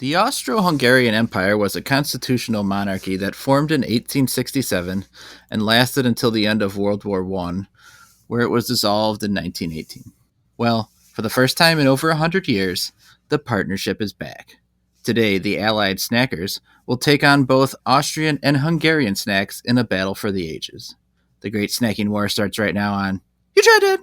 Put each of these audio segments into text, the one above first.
The Austro-Hungarian Empire was a constitutional monarchy that formed in 1867 and lasted until the end of World War I, where it was dissolved in 1918. Well, for the first time in over 100 years, the partnership is back. Today, the Allied snackers will take on both Austrian and Hungarian snacks in a battle for the ages. The great snacking war starts right now on You Tried Dat!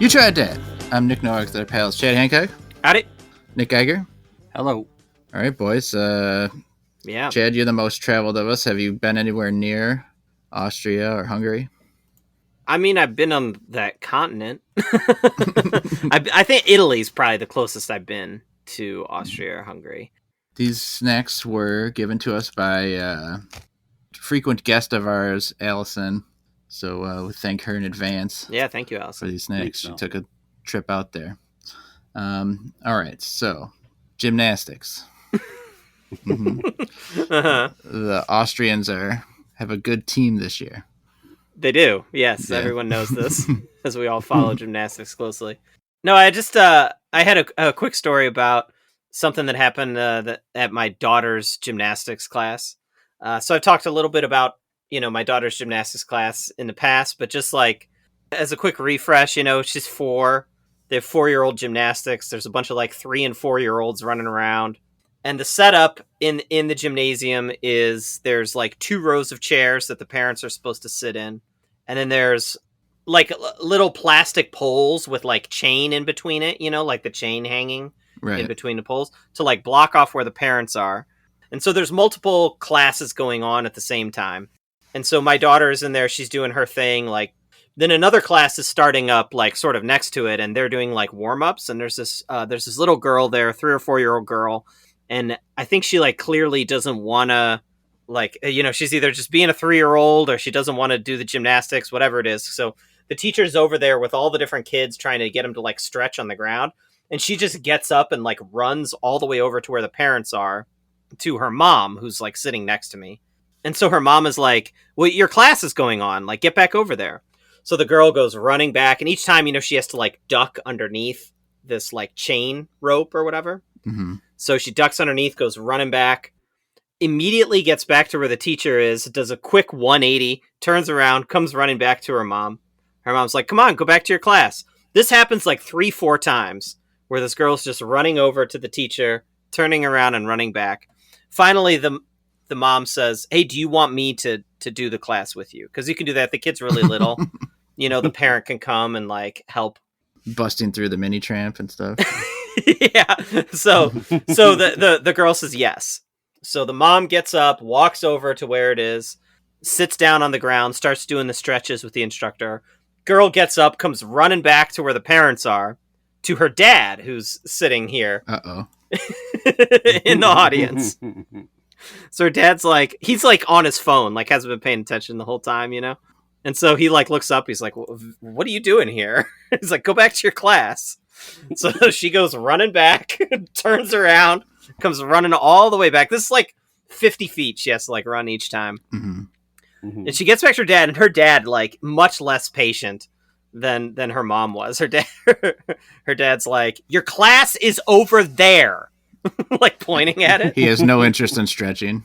You Tried Dat! I'm Nick Norrick, their pals Chad Hancock. Howdy. Nick Geiger. Hello. All right, boys. Yeah. Chad, you're the most traveled of us. Have you been anywhere near Austria or Hungary? I mean, I've been on that continent. I think Italy's probably the closest I've been to Austria or Hungary. These snacks were given to us by a frequent guest of ours, Allison. So we thank her in advance. Yeah, thank you, For Allison. these snacks. So. She took a trip out there. All right, so gymnastics. Uh-huh. The Austrians have a good team this year. They do. Yes, Yeah. Everyone knows this, as we all follow gymnastics closely. No, I just I had a quick story about something that happened at my daughter's gymnastics class. So I've talked a little bit about my daughter's gymnastics class in the past, but just like as a quick refresh, she's 4. They have 4-year-old gymnastics. There's a bunch of like 3 and 4-year-olds running around. And the setup in the gymnasium is there's like 2 rows of chairs that the parents are supposed to sit in. And then there's like little plastic poles with like chain in between it, like the chain hanging in between the poles to like block off where the parents are. And so there's multiple classes going on at the same time. And so my daughter is in there. She's doing her thing. Like then another class is starting up like sort of next to it. And they're doing like warm-ups. And there's this little girl there, 3 or 4-year-old girl. And I think she like clearly doesn't want to she's either just being a 3-year-old or she doesn't want to do the gymnastics, whatever it is. So the teacher's over there with all the different kids trying to get them to like stretch on the ground. And she just gets up and like runs all the way over to where the parents are to her mom, who's like sitting next to me. And so her mom is like, well, your class is going on. Like, get back over there. So the girl goes running back. And each time, she has to like duck underneath this like chain rope or whatever. Mm-hmm. So she ducks underneath, goes running back, immediately gets back to where the teacher is, does a quick 180, turns around, comes running back to her mom. Her mom's like, come on, go back to your class. This happens like 3-4 times where this girl's just running over to the teacher, turning around and running back. Finally, the mom says, hey, do you want me to do the class with you? Because you can do that. The kid's really little. The parent can come and like help. Busting through the mini tramp and stuff. Yeah. So the girl says yes. So the mom gets up, walks over to where it is, sits down on the ground, starts doing the stretches with the instructor. Girl gets up, comes running back to where the parents are, to her dad, who's sitting here. Uh-oh. In the audience. So her dad's like, he's like on his phone, like hasn't been paying attention the whole time, And so he like looks up, he's like, what are you doing here? He's like, go back to your class. So she goes running back, turns around, comes running all the way back. This is like 50 feet she has to like run each time. Mm-hmm. Mm-hmm. And she gets back to her dad, and her dad like much less patient than her mom was. Her dad's like, your class is over there. Like pointing at it. He has no interest in stretching.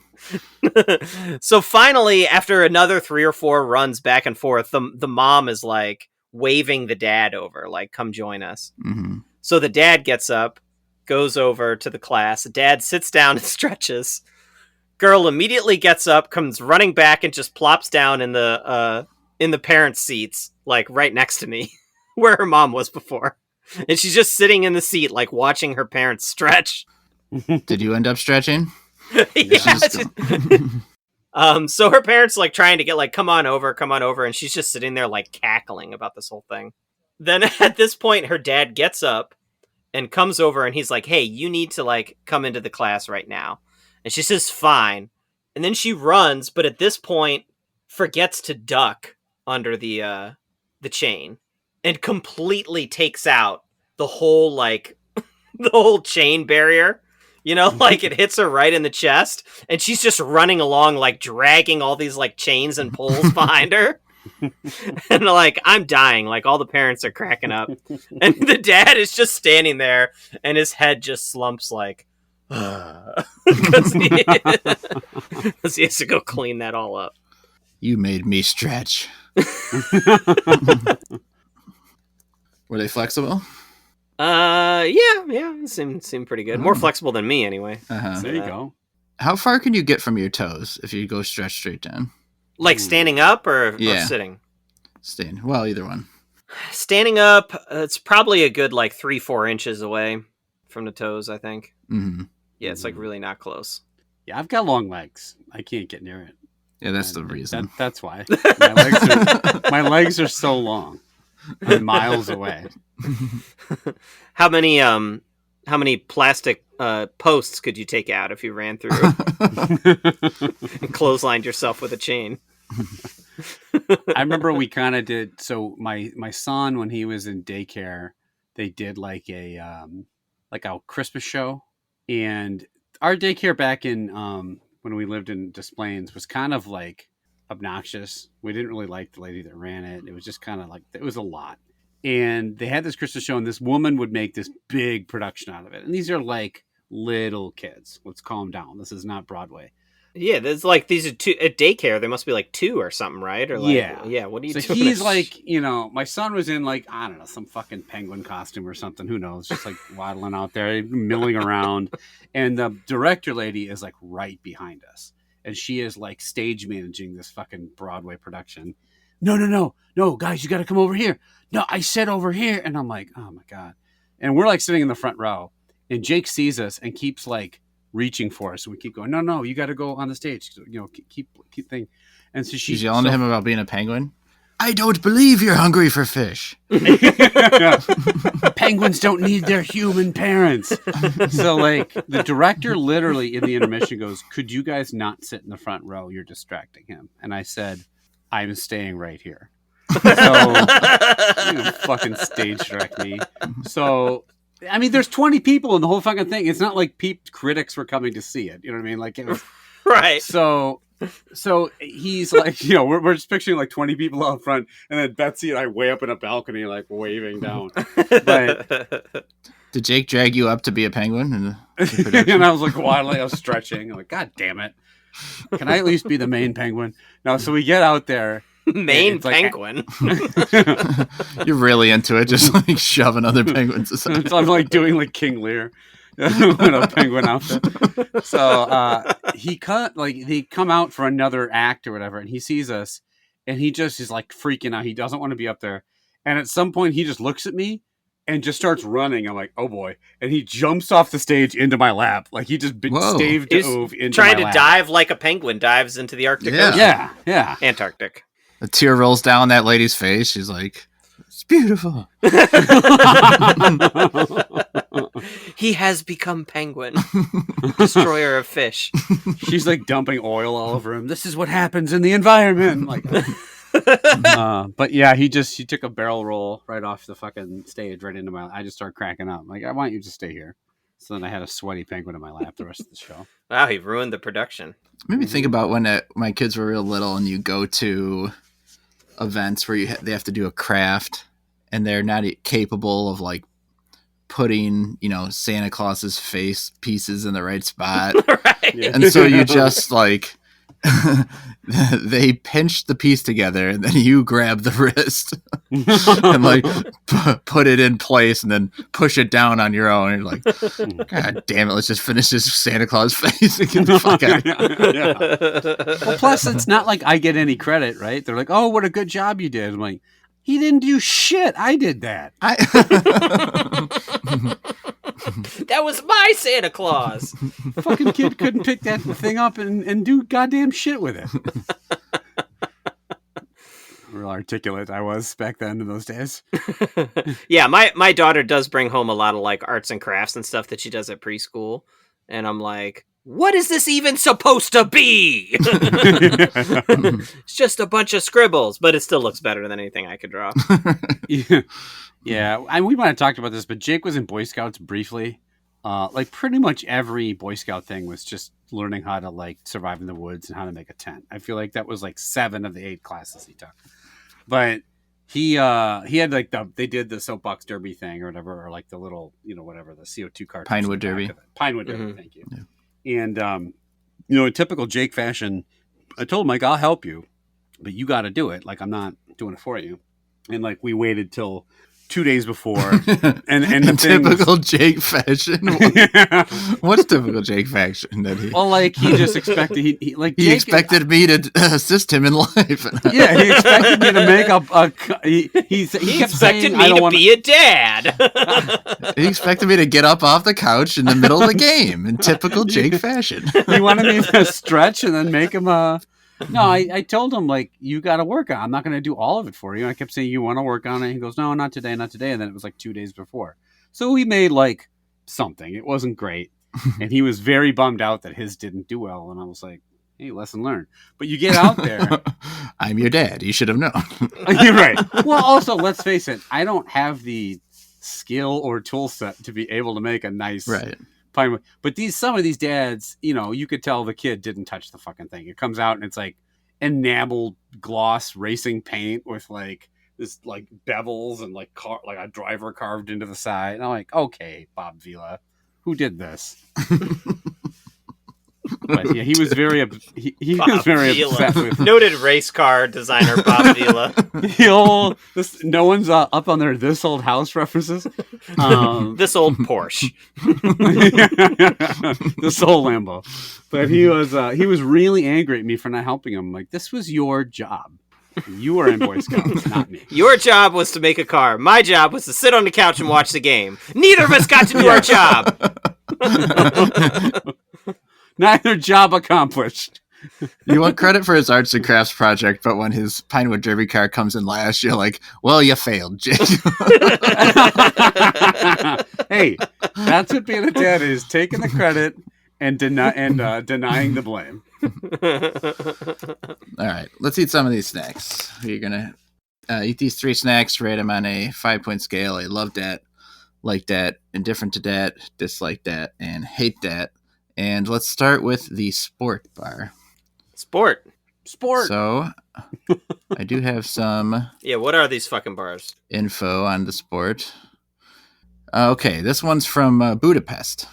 So finally, after another 3 or 4 runs back and forth, the mom is like waving the dad over, like, come join us. Mm-hmm. So the dad gets up, goes over to the class. The dad sits down and stretches. Girl immediately gets up, comes running back, and just plops down in the parents' seats, like right next to me, where her mom was before. And she's just sitting in the seat, like watching her parents stretch. Did you end up stretching? Yeah. So her parents like trying to get like, come on over. And she's just sitting there like cackling about this whole thing. Then at this point, her dad gets up and comes over and he's like, hey, you need to like come into the class right now. And she says, fine. And then she runs, but at this point forgets to duck under the chain and completely takes out the whole like the whole chain barrier. Like it hits her right in the chest, and she's just running along, like dragging all these like chains and poles behind her. And like I'm dying, like all the parents are cracking up, and the dad is just standing there, and his head just slumps like, because he has to go clean that all up. You made me stretch. Were they flexible? Yeah, it seemed pretty good. More flexible than me, anyway. There you go. How far can you get from your toes if you go stretch straight down? Like standing up or sitting? Staying. Well, either one. Standing up, it's probably a good like 3-4 inches away from the toes, I think. Mm-hmm. Yeah, it's like really not close. Yeah, I've got long legs. I can't get near it. Yeah, that's the reason. That's why. My legs are so long. I'm miles away. How many plastic posts could you take out if you ran through and clotheslined yourself with a chain? I remember we kind of did. So my son, when he was in daycare, they did like a Christmas show, and our daycare back in when we lived in Des Plaines was kind of like obnoxious. We didn't really like the lady that ran it. It was just kind of like, it was a lot. And they had this Christmas show, and this woman would make this big production out of it. And these are like little kids. Let's calm down. This is not Broadway. Yeah, there's like these are two at daycare. There must be like 2 or something, right? Or like, yeah. What are you doing? So he's like, my son was in like, I don't know, some fucking penguin costume or something. Who knows? Just like waddling out there, milling around. And the director lady is like right behind us, and she is like stage managing this fucking Broadway production. No, guys, you got to come over here. No, I said over here. And I'm like, oh my God. And we're like sitting in the front row, and Jake sees us and keeps like reaching for us. And we keep going, no, you got to go on the stage. Keep thing. And so she's yelling at him about being a penguin. I don't believe you're hungry for fish. Penguins don't need their human parents. So like the director literally in the intermission goes, could you guys not sit in the front row? You're distracting him. And I said, I'm staying right here. So fucking stage direct me. So I mean, there's 20 people in the whole fucking thing. It's not like critics were coming to see it. You know what I mean? Like, it was, right. So he's like, we're just picturing like 20 people out front, and then Betsy and I way up in a balcony, like waving down. But did Jake drag you up to be a penguin? And I was like, waddling, I was stretching. I'm like, God damn it. Can I at least be the main penguin? No, so we get out there. Main penguin. You're really into it, just like shoving other penguins aside. So I'm like doing like King Lear in a penguin outfit. So they come out for another act or whatever, and he sees us, and he just is like freaking out. He doesn't want to be up there, and at some point he just looks at me and just starts running. I'm like, oh boy, and he jumps off the stage into my lap, like he just staved dove into trying my to lap. Dive like a penguin dives into the Arctic Ocean. Yeah, Antarctic. A tear rolls down that lady's face. She's like, it's beautiful. He has become penguin. Destroyer of fish. She's like dumping oil all over him. This is what happens in the environment. Like, but yeah, he took a barrel roll right off the fucking stage right into my. I just started cracking up. I'm like, I want you to stay here. So then I had a sweaty penguin in my lap the rest of the show. Wow, he ruined the production. Made me think about when my kids were real little, and you go to events where they have to do a craft, and they're not capable of like putting Santa Claus's face pieces in the right spot. Right. Yeah. And so you just like they pinch the piece together, and then you grab the wrist and like put it in place, and then push it down on your own. And you're like, God damn it, let's just finish this Santa Claus face and get the fuck out of here. Yeah. Well, plus it's not like I get any credit, right? They're like, oh, what a good job you did. I'm like, he didn't do shit. I did that. That was my Santa Claus. Fucking kid couldn't pick that thing up and do goddamn shit with it. Real articulate I was back then in those days. Yeah, my daughter does bring home a lot of like arts and crafts and stuff that she does at preschool. And I'm like, what is this even supposed to be? It's just a bunch of scribbles, but it still looks better than anything I could draw. Yeah. We might have talked about this, but Jake was in Boy Scouts briefly. like pretty much every Boy Scout thing was just learning how to like survive in the woods and how to make a tent. I feel like that was like 7 of the 8 classes he took. But he had like they did the soapbox derby thing or whatever, or like the little, whatever, the CO2 cartridge. Pinewood Derby. Pinewood Derby, thank you. Yeah. And in typical Jake fashion, I told him, like, I'll help you, but you got to do it. Like, I'm not doing it for you. And like we waited till 2 days before, and in typical Jake fashion. What's typical Jake fashion? That he? Well, like he just expected he expected me to assist him in life. Yeah, he expected me to make he kept expected saying, me to be a dad. He expected me to get up off the couch in the middle of the game in typical Jake fashion. He wanted me to stretch and then make him No, I told him, like, you got to work on it. I'm not going to do all of it for you. I kept saying, you want to work on it? He goes, no, not today, not today. And then it was like 2 days before. So we made like something. It wasn't great. And he was very bummed out that his didn't do well. And I was like, hey, lesson learned. But you get out there. I'm your dad. You should have known. You're right. Well, also, let's face it. I don't have the skill or tool set to be able to make a nice pine. But some of these dads, you could tell the kid didn't touch the fucking thing. It comes out and it's like enameled gloss racing paint with like this like bevels and like a driver carved into the side. And I'm like, okay, Bob Vila, who did this? But yeah, he was very upset with noted race car designer Bob Vila. No one's up on their This Old House references. This old Porsche. This old Lambo. But he was really angry at me for not helping him. Like, this was your job. You were in Boy Scouts, not me. Your job was to make a car. My job was to sit on the couch and watch the game. Neither of us got to do our job. Neither job accomplished. You want credit for his arts and crafts project, but when his Pinewood Derby car comes in last, you're like, well, you failed, Jake. Hey, that's what being a dad is, taking the credit and denying the blame. All right, let's eat some of these snacks. You're going to eat these 3 snacks, rate them on a 5-point scale. I love that, like that, indifferent to that, dislike that, and hate that. And let's start with the sport bar. Sport. So, I do have some... Yeah, what are these fucking bars? Info on the sport. Okay, this one's from Budapest.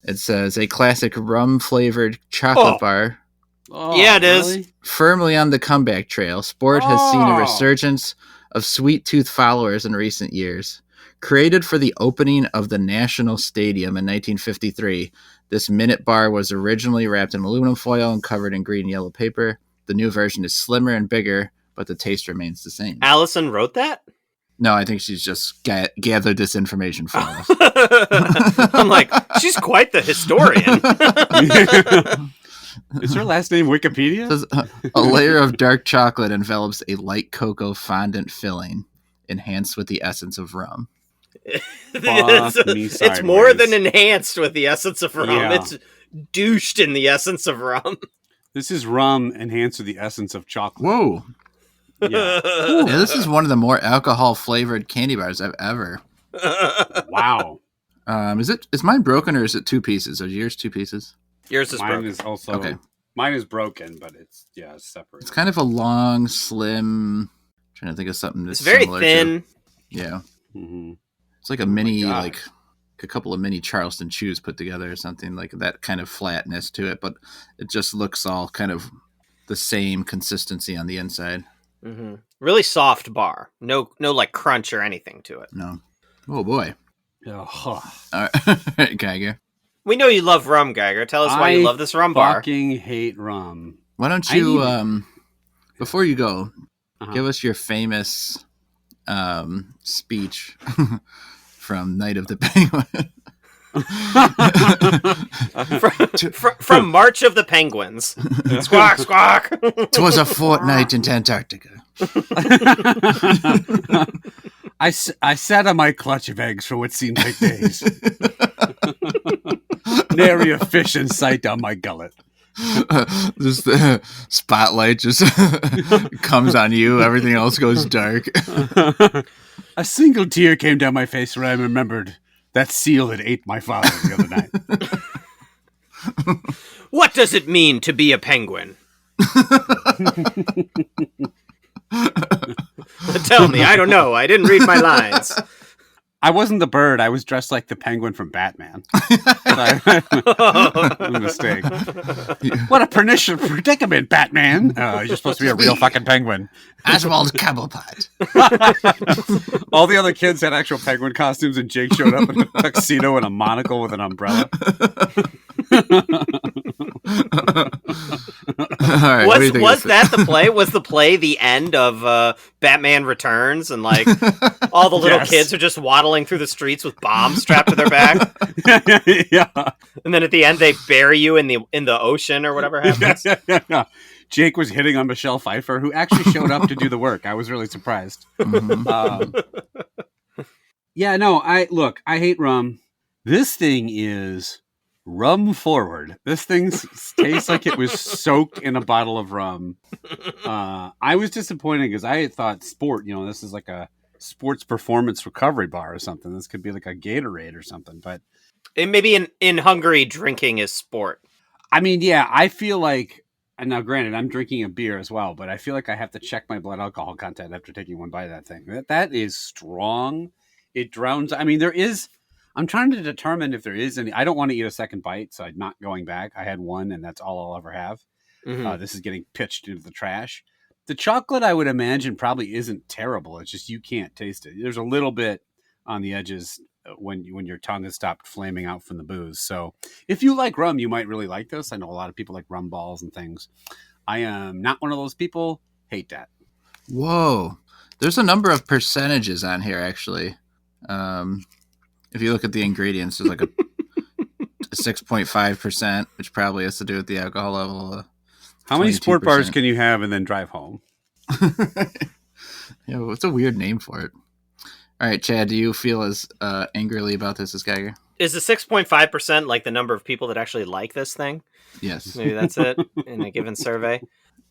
It says, a classic rum-flavored chocolate bar. Oh, yeah, it is. Really? Firmly on the comeback trail, Sport has seen a resurgence of sweet tooth followers in recent years. Created for the opening of the National Stadium in 1953, this minute bar was originally wrapped in aluminum foil and covered in green and yellow paper. The new version is slimmer and bigger, but the taste remains the same. Allison wrote that? No, I think she's just gathered this information for us. I'm like, she's quite the historian. Is her last name Wikipedia? Says, a layer of dark chocolate envelops a light cocoa fondant filling, enhanced with the essence of rum. It's more than enhanced with the essence of rum. Yeah. It's douched in the essence of rum. This is rum enhanced with the essence of chocolate. Whoa. Yeah. Yeah, this is one of the more alcohol-flavored candy bars I've ever. Wow. Is mine broken or is it 2 pieces? Are yours 2 pieces? Yours is Mine broken. is also Okay. Mine is broken, but it's separate. It's kind of a long, slim. Trying to think of something that's It's very similar thin. Yeah. Mm-hmm. It's like a mini, God. like a couple of mini Charleston chews put together or something, like that kind of flatness to it, but it just looks all kind of the same consistency on the inside. Mm-hmm. Really soft bar. No like crunch or anything to it. No. Oh boy. Oh, All right, Geiger. We know you love rum, Geiger. Tell us why you love this rum bar. Fucking hate rum. Why don't you, before you go, Uh-huh. give us your famous speech from Night of the Penguin. From March of the Penguins. Squawk, squawk. 'Twas a fortnight in Antarctica. I sat on my clutch of eggs for what seemed like days. Nary a fish in sight down my gullet. Just the spotlight just comes on you. Everything else goes dark. A single tear came down my face when I remembered That seal that ate my father the other night. What does it mean to be a penguin? Tell me, I don't know. I didn't read my lines. I wasn't the bird. I was dressed like the penguin from Batman. Mistake. What a pernicious predicament, Batman. You're supposed to be a real fucking penguin. Oswald Cobblepot. All the other kids had actual penguin costumes, and Jake showed up in a tuxedo and a monocle with an umbrella. All right, Was that the play? Was the play the end of Batman Returns, and like all the little kids are just waddling through the streets with bombs strapped to their back? Yeah. And then at the end they bury you in the ocean or whatever happens. Yeah. Jake was hitting on Michelle Pfeiffer, who actually showed up to do the work. I was really surprised. Yeah, no, I hate rum. This thing is rum forward. This thing tastes like it was soaked in a bottle of rum. I was disappointed because I had thought sport, this is like a sports performance recovery bar or something. This could be like a Gatorade or something. But and maybe in Hungary, drinking is sport. I mean, yeah, I feel like, and now granted, I'm drinking a beer as well, but I feel like I have to check my blood alcohol content after taking one bite of that thing. That is strong. It drowns. I mean, I'm trying to determine if there is any. I don't want to eat a second bite, so I'm not going back. I had one, and that's all I'll ever have. Mm-hmm. This is getting pitched into the trash. The chocolate, I would imagine, probably isn't terrible. It's just you can't taste it. There's a little bit on the edges when your tongue has stopped flaming out from the booze. So if you like rum, you might really like this. I know a lot of people like rum balls and things. I am not one of those people. Hate that. Whoa. There's a number of percentages on here, actually. If you look at the ingredients, there's like a 6.5%, which probably has to do with the alcohol level. How many sport bars can you have and then drive home? Yeah, what's a weird name for it? All right, Chad, do you feel as angrily about this as Geiger? Is the 6.5% like the number of people that actually like this thing? Yes. Maybe that's it in a given survey.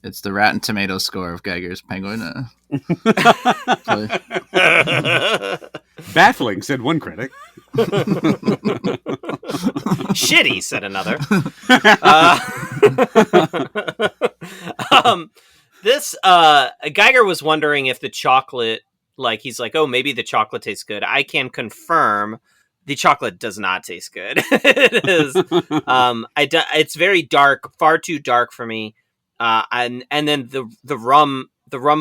It's the Rotten Tomato score of Geiger's Penguin. Baffling, said one critic. Shitty, said another. This Geiger was wondering if the chocolate, like he's like, oh, maybe the chocolate tastes good. I can confirm the chocolate does not taste good. It is. It's very dark, far too dark for me. And then the rum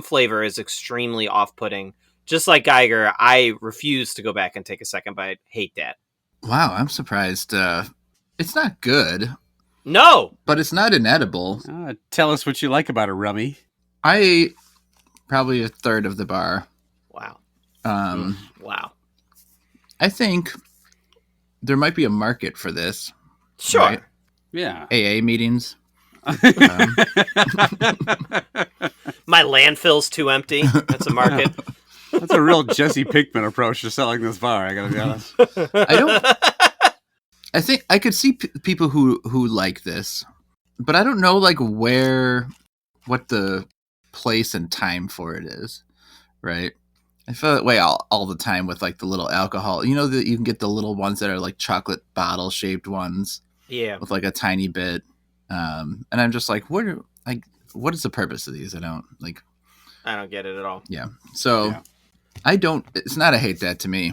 flavor is extremely off-putting. Just like Geiger, I refuse to go back and take a second bite. Hate that. Wow, I'm surprised. It's not good. No, but it's not inedible. Tell us what you like about a rummy. I ate probably a third of the bar. Wow. Wow. I think there might be a market for this. Sure. Right? Yeah. AA meetings. My landfill's too empty. That's a market. That's a real Jesse Pinkman approach to selling this bar, I gotta be honest. I think I could see people who like this, but I don't know like what the place and time for it is, right? I feel that way all the time with like the little alcohol. That you can get the little ones that are like chocolate bottle shaped ones. Yeah. With like a tiny bit. And I'm just like, what is the purpose of these? I don't get it at all. Yeah. So it's not a hate that to me.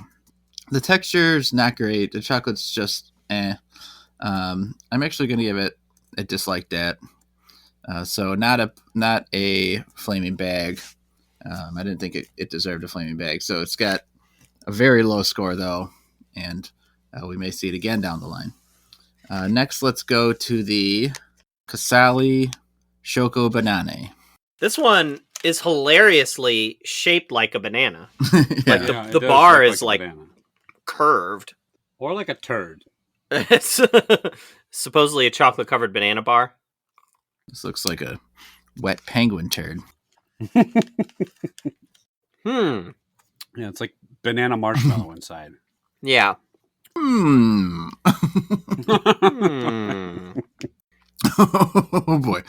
The texture's not great. The chocolate's just I'm actually going to give it a dislike that. So not a flaming bag. I didn't think it deserved a flaming bag. So it's got a very low score though. And we may see it again down the line. Next, let's go to the Casali Chocolate Bananas. This one is hilariously shaped like a banana. Yeah. Like the bar is like curved. Or like a turd. It's supposedly a chocolate covered banana bar. This looks like a wet penguin turd. Yeah, it's like banana marshmallow inside. Yeah. Oh boy.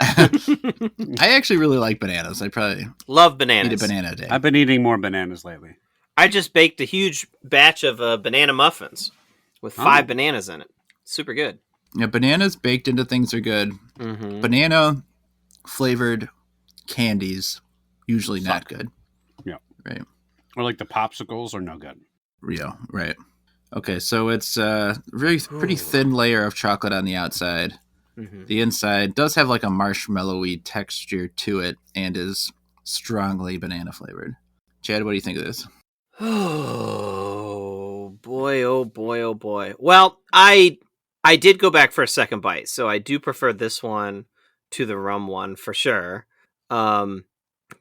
I actually really like bananas. I probably love bananas. eat a banana a day. I've been eating more bananas lately. I just baked a huge batch of banana muffins with 5 bananas in it. Super good. Yeah, bananas baked into things are good. Mm-hmm. Banana flavored candies usually not good. Yeah. Right. Or like the popsicles are no good. Yeah. Right. Okay, so it's a pretty thin layer of chocolate on the outside. Mm-hmm. The inside does have like a marshmallowy texture to it and is strongly banana flavored. Chad, what do you think of this? Oh boy! Oh boy! Oh boy! Well, I did go back for a second bite, so I do prefer this one to the rum one for sure. But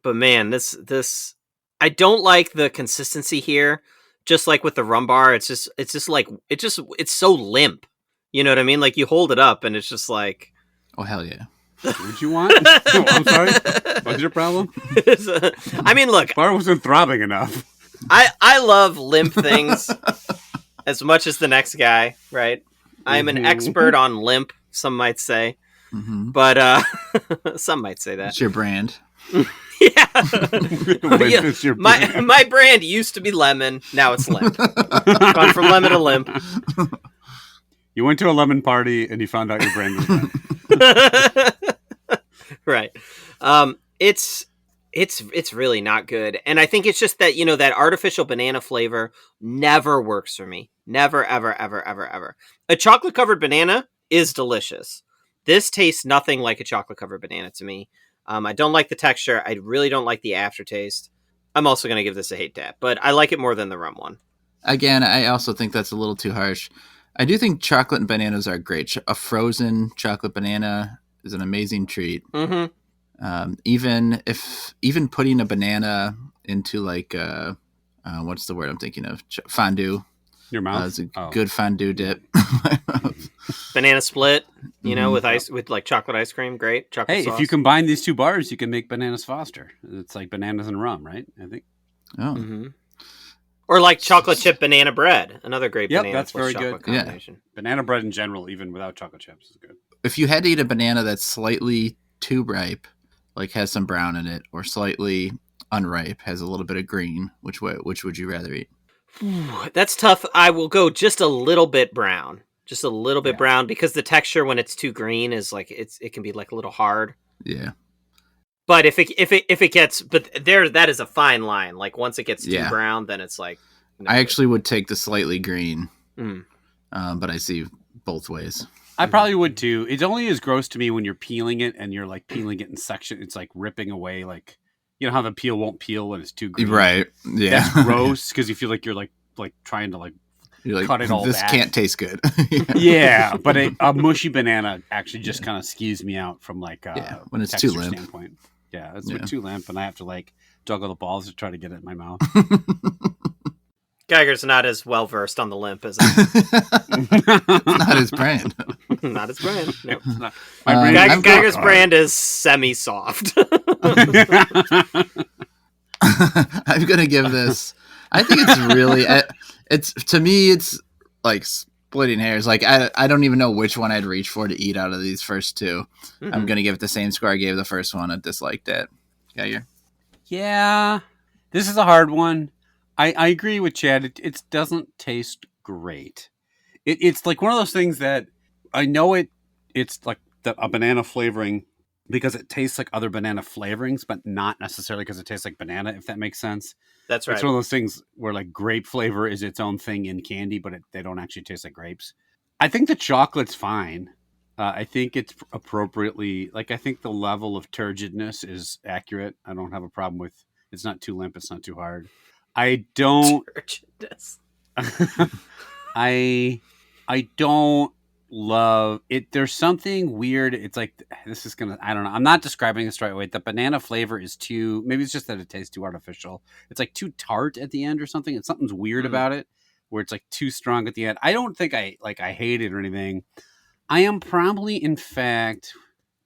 man, this I don't like the consistency here. Just like with the rum bar, it's just it's so limp. You know what I mean? Like you hold it up and it's just like. Oh hell yeah! What you want? Oh, I'm sorry. What's your problem? I mean, look, Bar wasn't throbbing enough. I love limp things as much as the next guy, right? I'm an expert on limp, some might say. Mm-hmm. But some might say that. It's your brand. Yeah. Limp is your brand. My brand used to be lemon, now it's limp. Gone from lemon to limp. You went to a lemon party and you found out your brand was limp. Right. It's really not good. And I think it's just that, that artificial banana flavor never works for me. Never, ever, ever, ever, ever. A chocolate covered banana is delicious. This tastes nothing like a chocolate covered banana to me. I don't like the texture. I really don't like the aftertaste. I'm also going to give this a hate tap, but I like it more than the rum one. Again, I also think that's a little too harsh. I do think chocolate and bananas are great. A frozen chocolate banana is an amazing treat. Mm-hmm. Even putting a banana into like what's the word I'm thinking of? Fondue. Your mouth? It's a good fondue dip. Banana split, with like chocolate ice cream. Great. Chocolate Hey, sauce. if you combine these two bars, you can make bananas Foster. It's like bananas and rum, right? I think. Oh. Mm-hmm. Or like chocolate chip banana bread. Another great banana that's plus very chocolate good. combination. Yeah. Banana bread in general, even without chocolate chips, is good. If you had to eat a banana that's slightly too ripe, like has some brown in it, or slightly unripe, has a little bit of green, which would you rather eat? That's tough. I will go just a little bit brown. Just a little bit brown, because the texture when it's too green is like it can be like a little hard. Yeah. But if it gets that is a fine line. Like once it gets too brown, then it's like I actually would take the slightly green. Mm. But I see both ways. I probably would too. It only is gross to me when you're peeling it and you're like peeling it in section. It's like ripping away, like how the peel won't peel when it's too green. Right. Yeah. That's gross because you feel like you're like trying to you're like, cut it all this back. can't taste good. Yeah, but a mushy banana actually just kind of skews me out from when it's too limp. Standpoint. Yeah, it's too limp, and I have to juggle the balls to try to get it in my mouth. Geiger's not as well versed on the limp as not his brand. Not his brand. Nope. Geiger's brand is semi-soft. I'm gonna give this. I think it's really. To me, it's like splitting hairs. Like I don't even know which one I'd reach for to eat out of these first two. Mm-hmm. I'm gonna give it the same score I gave the first one. I disliked it. Geiger. Yeah, this is a hard one. I agree with Chad. It doesn't taste great. It's like one of those things that I know it's like a banana flavoring because it tastes like other banana flavorings, but not necessarily because it tastes like banana, if that makes sense. That's right. It's one of those things where like grape flavor is its own thing in candy, but they don't actually taste like grapes. I think the chocolate's fine. I think it's appropriately, I think the level of turgidness is accurate. I don't have a problem with, it's not too limp, it's not too hard. I don't. I don't love it. There's something weird. It's like this is gonna. I don't know. I'm not describing this right way. The banana flavor is too. Maybe it's just that it tastes too artificial. It's like too tart at the end or something. It's something's weird about it, where it's like too strong at the end. I don't think I hate it or anything. I am probably, in fact,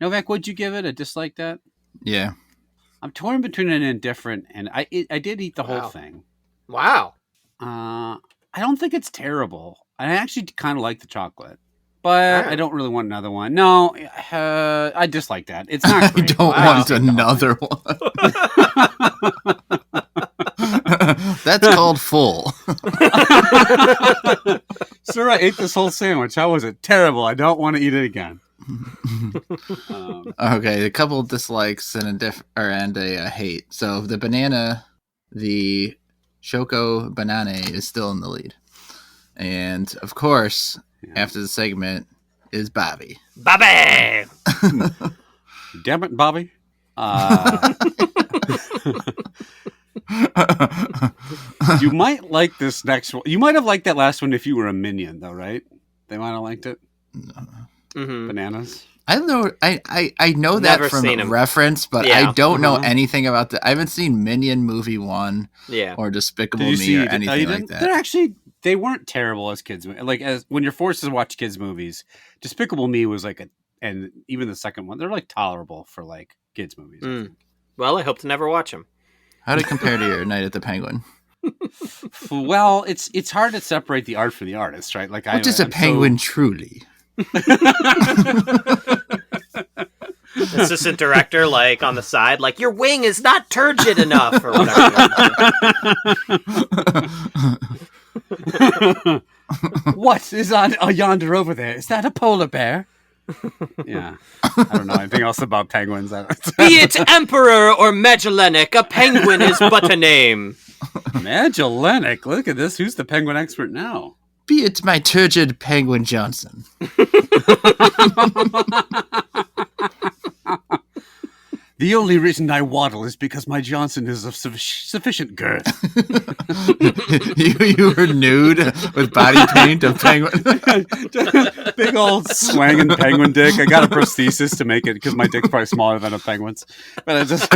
Novak. Would you give it a dislike? That? Yeah. I'm torn between an indifferent and I did eat the whole thing. Wow. I don't think it's terrible. I actually kind of like the chocolate, but I don't really want another one. No, I dislike that. It's not great. I don't want another one. That's called full. Sir, I ate this whole sandwich. How was it? Terrible. I don't want to eat it again. Okay, a couple dislikes and a hate. So the banana, the Choco Banana is still in the lead. And of course, after the segment is Bobby. Bobby! Damn it, Bobby. You might like this next one. You might have liked that last one if you were a minion, though, right? They might have liked it. Mm-hmm. Bananas. I don't know. I know Never that from seen 'em. reference, but Yeah. I don't know anything about I haven't seen Minion Movie 1 Yeah. or Despicable Did you Me see? or anything you like didn't? that. They weren't terrible as kids. Like as when you're forced to watch kids movies, Despicable Me was like and even the second one, they're like tolerable for like kids movies. I think. Well, I hope to never watch them. How did it compare to your Night at the Penguin? Well, it's hard to separate the art from the artist, right? Like Which is a penguin truly? Assistant director, like on the side, like your wing is not turgid enough, or whatever. What is on yonder over there? Is that a polar bear? Yeah, I don't know anything else about penguins. Be it emperor or Magellanic, a penguin is but a name. Magellanic, look at this. Who's the penguin expert now? Be it my turgid Penguin Johnson. The only reason I waddle is because my Johnson is of sufficient girth. you were nude with body paint of penguin. Big old swanging penguin dick. I got a prosthesis to make it because my dick's probably smaller than a penguin's. But I just...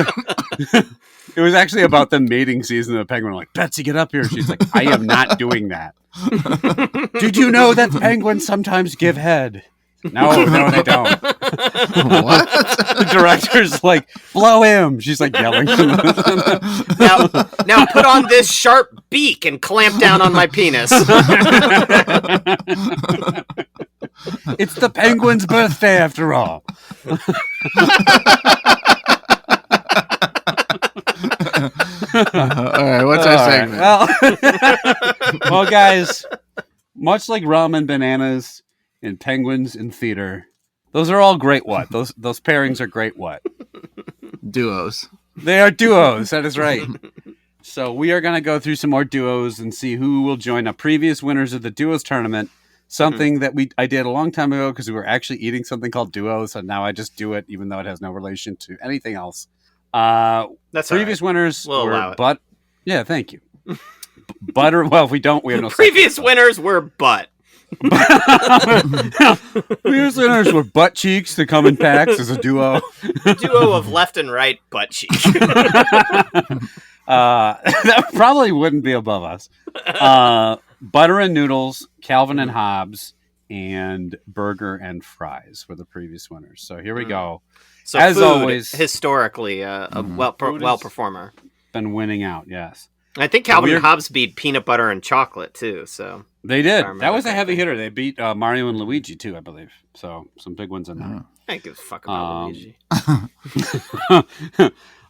It was actually about the mating season of the penguin. I'm like, Betsy, get up here. She's like, I am not doing that. Did you know that penguins sometimes give head? No, they don't. What? The director's like, blow him. She's like yelling. Now put on this sharp beak and clamp down on my penis. It's the penguin's birthday after all. All right, what's our segment? Well, guys, much like ramen bananas and penguins in theater, those are all great what? Those pairings are great what? Duos. They are duos, that is right. So we are going to go through some more duos and see who will join the previous winners of the duos tournament. Something that I did a long time ago because we were actually eating something called duos, and now I just do it even though it has no relation to anything else. That's previous winners we'll were allow it. Yeah, thank you. Butter. Well, if we don't, we have no. Previous winners were butt. Previous winners were butt cheeks to come in packs as a duo. Duo of left and right butt cheek. That probably wouldn't be above us. Butter and Noodles, Calvin and Hobbes, and Burger and Fries were the previous winners. So here we go. So as food, always, historically, a well performer. Been winning out, yes. I think Calvin and Hobbes beat Peanut Butter and Chocolate too. So they did. That was a heavy hitter. They beat Mario and Luigi too, I believe. So some big ones in there. I don't give a fuck about Luigi.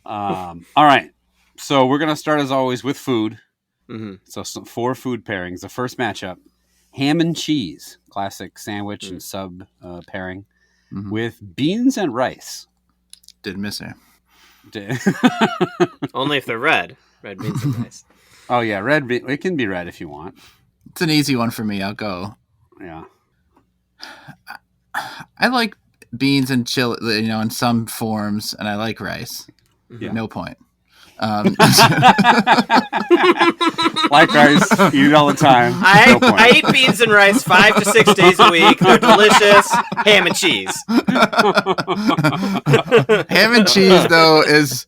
All right. So we're gonna start as always with food. Mm-hmm. So some 4 food pairings. The first matchup: ham and cheese, classic sandwich and sub pairing, with beans and rice. Didn't miss her. Only if they're red. Red beans and rice. Oh yeah, red. It can be red if you want. It's an easy one for me. I'll go. Yeah. I like beans and chili, in some forms, and I like rice. Yeah. No point. Like rice, eat it all the time. I eat beans and rice 5 to 6 days a week. They're delicious. Ham and cheese. Ham and cheese, though, is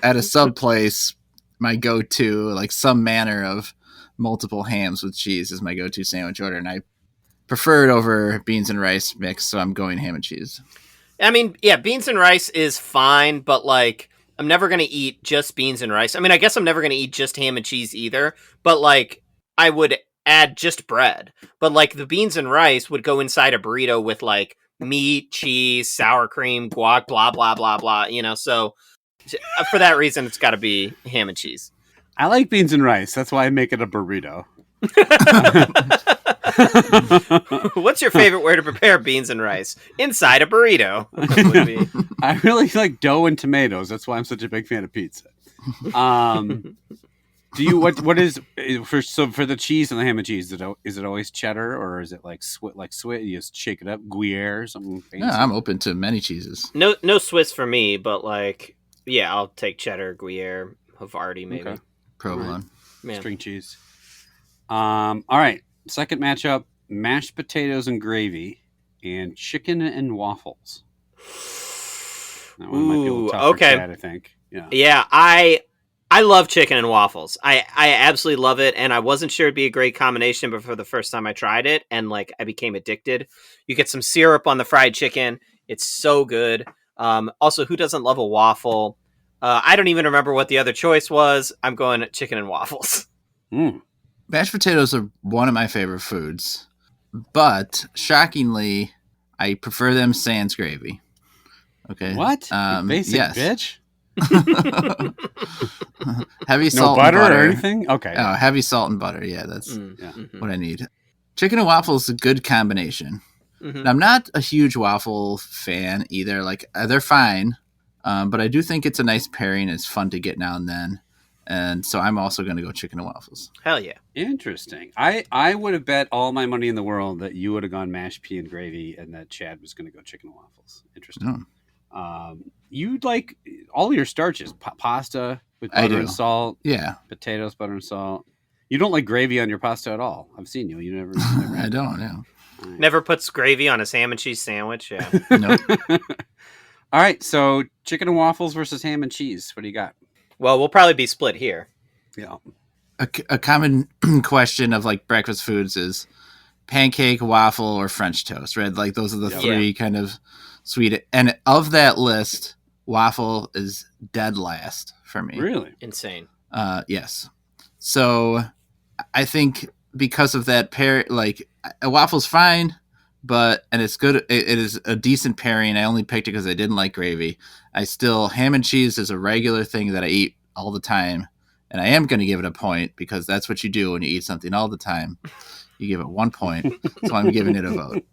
at a sub place my go-to. Like some manner of multiple hams with cheese is my go-to sandwich order, and I prefer it over beans and rice mix. So I'm going ham and cheese. I mean, yeah, beans and rice is fine, but like, I'm never going to eat just beans and rice. I mean, I guess I'm never going to eat just ham and cheese either, but like, I would add just bread. But like, the beans and rice would go inside a burrito with like meat, cheese, sour cream, guac, blah, blah, blah, blah, so for that reason, it's got to be ham and cheese. I like beans and rice. That's why I make it a burrito. What's your favorite way to prepare beans and rice? Inside a burrito. Would be. I really like dough and tomatoes. That's why I'm such a big fan of pizza. Do you what is for the cheese and the ham and cheese? Is it always cheddar or is it like Swiss? You just shake it up, Gruyere, something fancy? No, I'm open to many cheeses. No Swiss for me, but like, yeah, I'll take cheddar, Gruyere, Havarti, maybe. Okay. Provolone. Man. String cheese. All right. Second matchup: mashed potatoes and gravy, and chicken and waffles. That one might be a little tough for Chad, I think. Yeah. I love chicken and waffles. I absolutely love it, and I wasn't sure it'd be a great combination, but for the first time I tried it, and like I became addicted. You get some syrup on the fried chicken; it's so good. Also, who doesn't love a waffle? I don't even remember what the other choice was. I'm going chicken and waffles. Mashed potatoes are one of my favorite foods, but shockingly, I prefer them sans gravy. Okay. What? Basic bitch. Heavy salt, no butter, and butter or anything. Okay. Oh, heavy salt and butter. Yeah, that's what I need. Chicken and waffles is a good combination. And I'm not a huge waffle fan either. Like they're fine, but I do think it's a nice pairing. It's fun to get now and then, and so I'm also going to go chicken and waffles. Hell yeah! Interesting. I would have bet all my money in the world that you would have gone mashed pea and gravy, and that Chad was going to go chicken and waffles. Interesting. You like all your starches, pasta with butter and salt. Yeah. Potatoes, butter and salt. You don't like gravy on your pasta at all. I've seen you. You never I don't know. Right. Never puts gravy on his ham and cheese sandwich. Yeah. Nope. All right. So chicken and waffles versus ham and cheese. What do you got? Well, we'll probably be split here. Yeah. A common question of like breakfast foods is pancake, waffle, or French toast, right? Like those are the three kind of sweet. And of that list, waffle is dead last for me. Really? Insane. Yes. So I think because of that pair, like a waffle's fine, and it's good. It is a decent pairing. I only picked it because I didn't like gravy. Ham and cheese is a regular thing that I eat all the time. And I am going to give it a point because that's what you do when you eat something all the time. You give it 1 point. So I'm giving it a vote.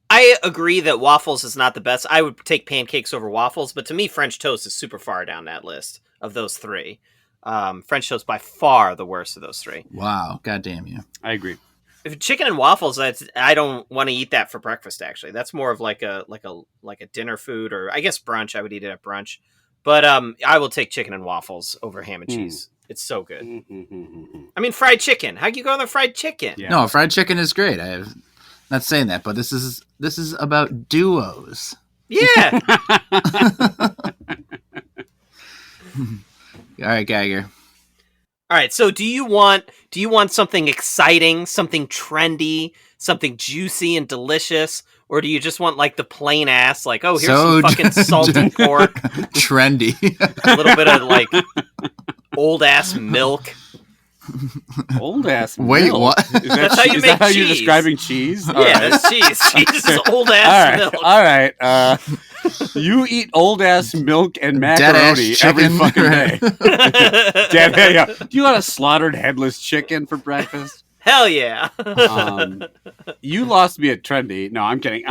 I agree that waffles is not the best. I would take pancakes over waffles, but to me, French toast is super far down that list of those three. French toast by far the worst of those three. Wow, God damn you! I agree. If chicken and waffles, I don't want to eat that for breakfast. Actually, that's more of like a dinner food, or I guess brunch. I would eat it at brunch, but I will take chicken and waffles over ham and cheese. It's so good. I mean, fried chicken. How can you go on the fried chicken? Yeah. No, fried chicken is great. I'm not saying that, but this is about duos. Yeah. All right, Geiger. All right. So, do you want something exciting, something trendy, something juicy and delicious, or do you just want like the plain ass, like, oh, here's some fucking salted pork, trendy, a little bit of like old ass milk? Old ass milk. Wait, what? That's how you make cheese. How you're describing cheese? Yeah, that's cheese. Cheese is old ass milk. All right. You eat old ass milk and macaroni every fucking day. Do you want a slaughtered headless chicken for breakfast? Hell yeah. You lost me at trendy. No, I'm kidding.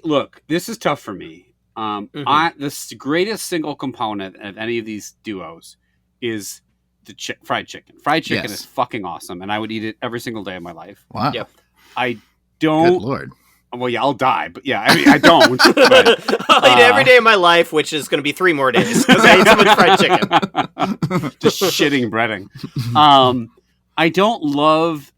Look, this is tough for me. The greatest single component of any of these duos is the fried chicken. Fried chicken is fucking awesome, and I would eat it every single day of my life. Wow. Yep. I don't. Good Lord. Well, yeah, I'll die, but yeah, I mean, I don't. But, I'll eat it every day of my life, which is going to be 3 more days because I ate so much fried chicken. Just shitting breading.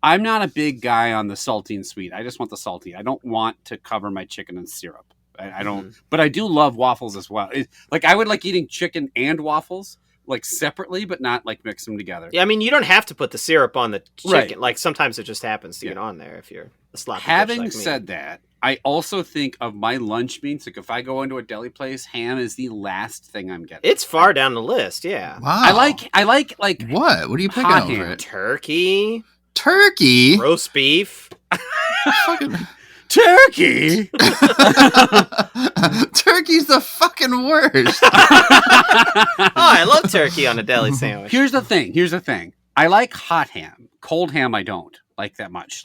I'm not a big guy on the salty and sweet. I just want the salty. I don't want to cover my chicken in syrup. I don't, but I do love waffles as well. Like I would like eating chicken and waffles like separately, but not like mix them together. Yeah, I mean, you don't have to put the syrup on the chicken. Right. Like sometimes it just happens to get on there if you're a sloppy Having like said that, I also think of my lunch meats. Like if I go into a deli place, ham is the last thing I'm getting. It's far down the list. Yeah. Wow. I like what? What are you picking over it? Turkey. Roast beef. Turkey. Turkey's the fucking worst. Oh, I love turkey on a deli sandwich. Here's the thing. I like hot ham. Cold ham, I don't like that much.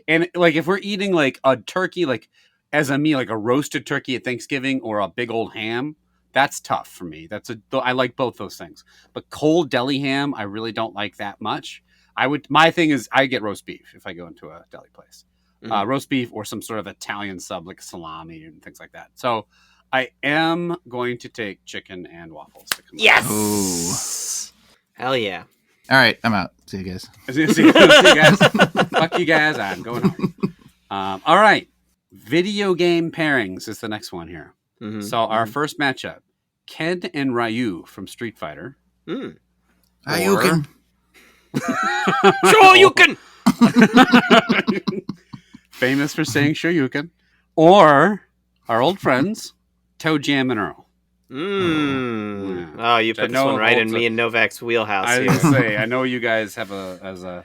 If we're eating like a turkey, like as a meal, like a roasted turkey at Thanksgiving or a big old ham, that's tough for me. I like both those things. But cold deli ham, I really don't like that much. My thing is I get roast beef if I go into a deli place. Roast beef or some sort of Italian sub like salami and things like that. So I am going to take chicken and waffles. Yes! Ooh. Hell yeah. All right, I'm out. See you guys. See you guys. Fuck you guys. I'm going home. All right. Video game pairings is the next one here. Mm-hmm. So our first matchup, Ken and Ryu from Street Fighter. Ryuken. Shoryuken! Famous for saying Shoryuken. Or our old friends, Toe Jam and Earl. Oh, you put this one right in me and Novak's wheelhouse. I was going to say, I know you guys have I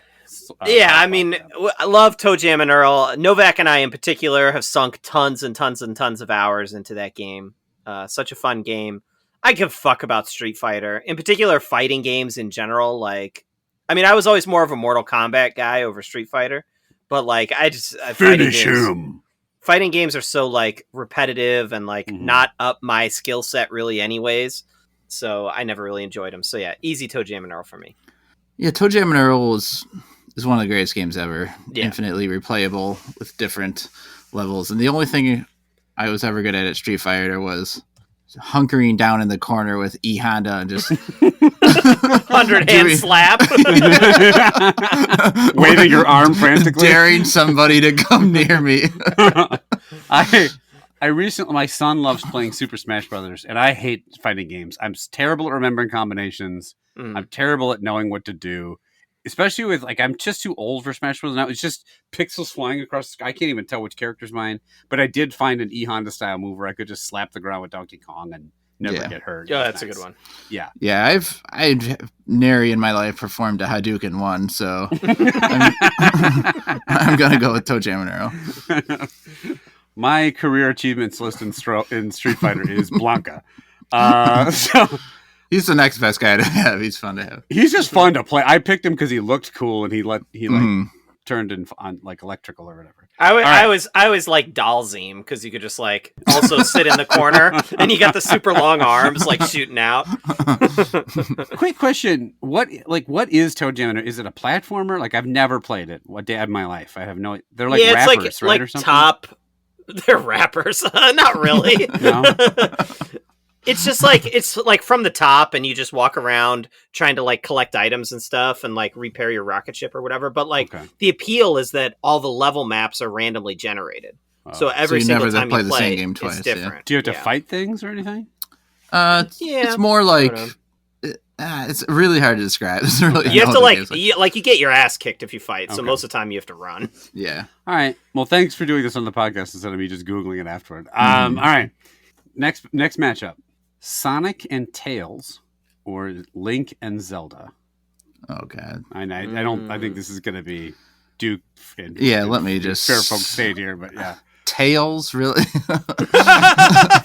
love Toe Jam and Earl. Novak and I in particular have sunk tons and tons and tons of hours into that game. Such a fun game. I give a fuck about Street Fighter. In particular, fighting games in general. I was always more of a Mortal Kombat guy over Street Fighter. But finish him. Fighting games are so repetitive and not up my skill set really anyways. So I never really enjoyed them. So yeah, easy Toe Jam and Earl for me. Yeah, Toe Jam and Earl is one of the greatest games ever. Yeah. Infinitely replayable with different levels. And the only thing I was ever good at Street Fighter was hunkering down in the corner with E Honda and just 100-hand slap, waving your arm frantically, daring somebody to come near me. I recently, my son loves playing Super Smash Brothers, and I hate fighting games. I'm terrible at remembering combinations. I'm terrible at knowing what to do, especially with I'm just too old for Smash Brothers now. It's just pixels flying across the sky. I can't even tell which character's mine. But I did find an E Honda style move where I could just slap the ground with Donkey Kong and never get hurt. Oh, that's nice. A good one. Yeah. Yeah, I've nary in my life performed a Hadouken one, so I'm gonna go with Toe Jam and Earl. My career achievements list in Street Fighter is Blanca. So he's the next best guy to have. He's fun to have. He's just fun to play. I picked him because he looked cool and he turned in on electrical or whatever. I was like Dalzim because you could just also sit in the corner and you got the super long arms shooting out. Quick question: What is Toe Jam? Is it a platformer? I've never played it. What day of my life? I have no. They're rappers, right? Or something? They're rappers. Not really. No. It's just it's from the top and you just walk around trying to collect items and stuff and repair your rocket ship or whatever. But the appeal is that all the level maps are randomly generated. So every single time you play the same game twice, it's different. Yeah. Do you have to fight things or anything? It's more it's really hard to describe. You have to you get your ass kicked if you fight. Okay. So most of the time you have to run. Yeah. All right. Well, thanks for doing this on the podcast instead of me just Googling it afterward. All right. Next matchup. Sonic and Tails or Link and Zelda? Oh God. I don't. I think this is going to be Duke. Let me just fair folks stayed here, but yeah. Tails, really? Famous.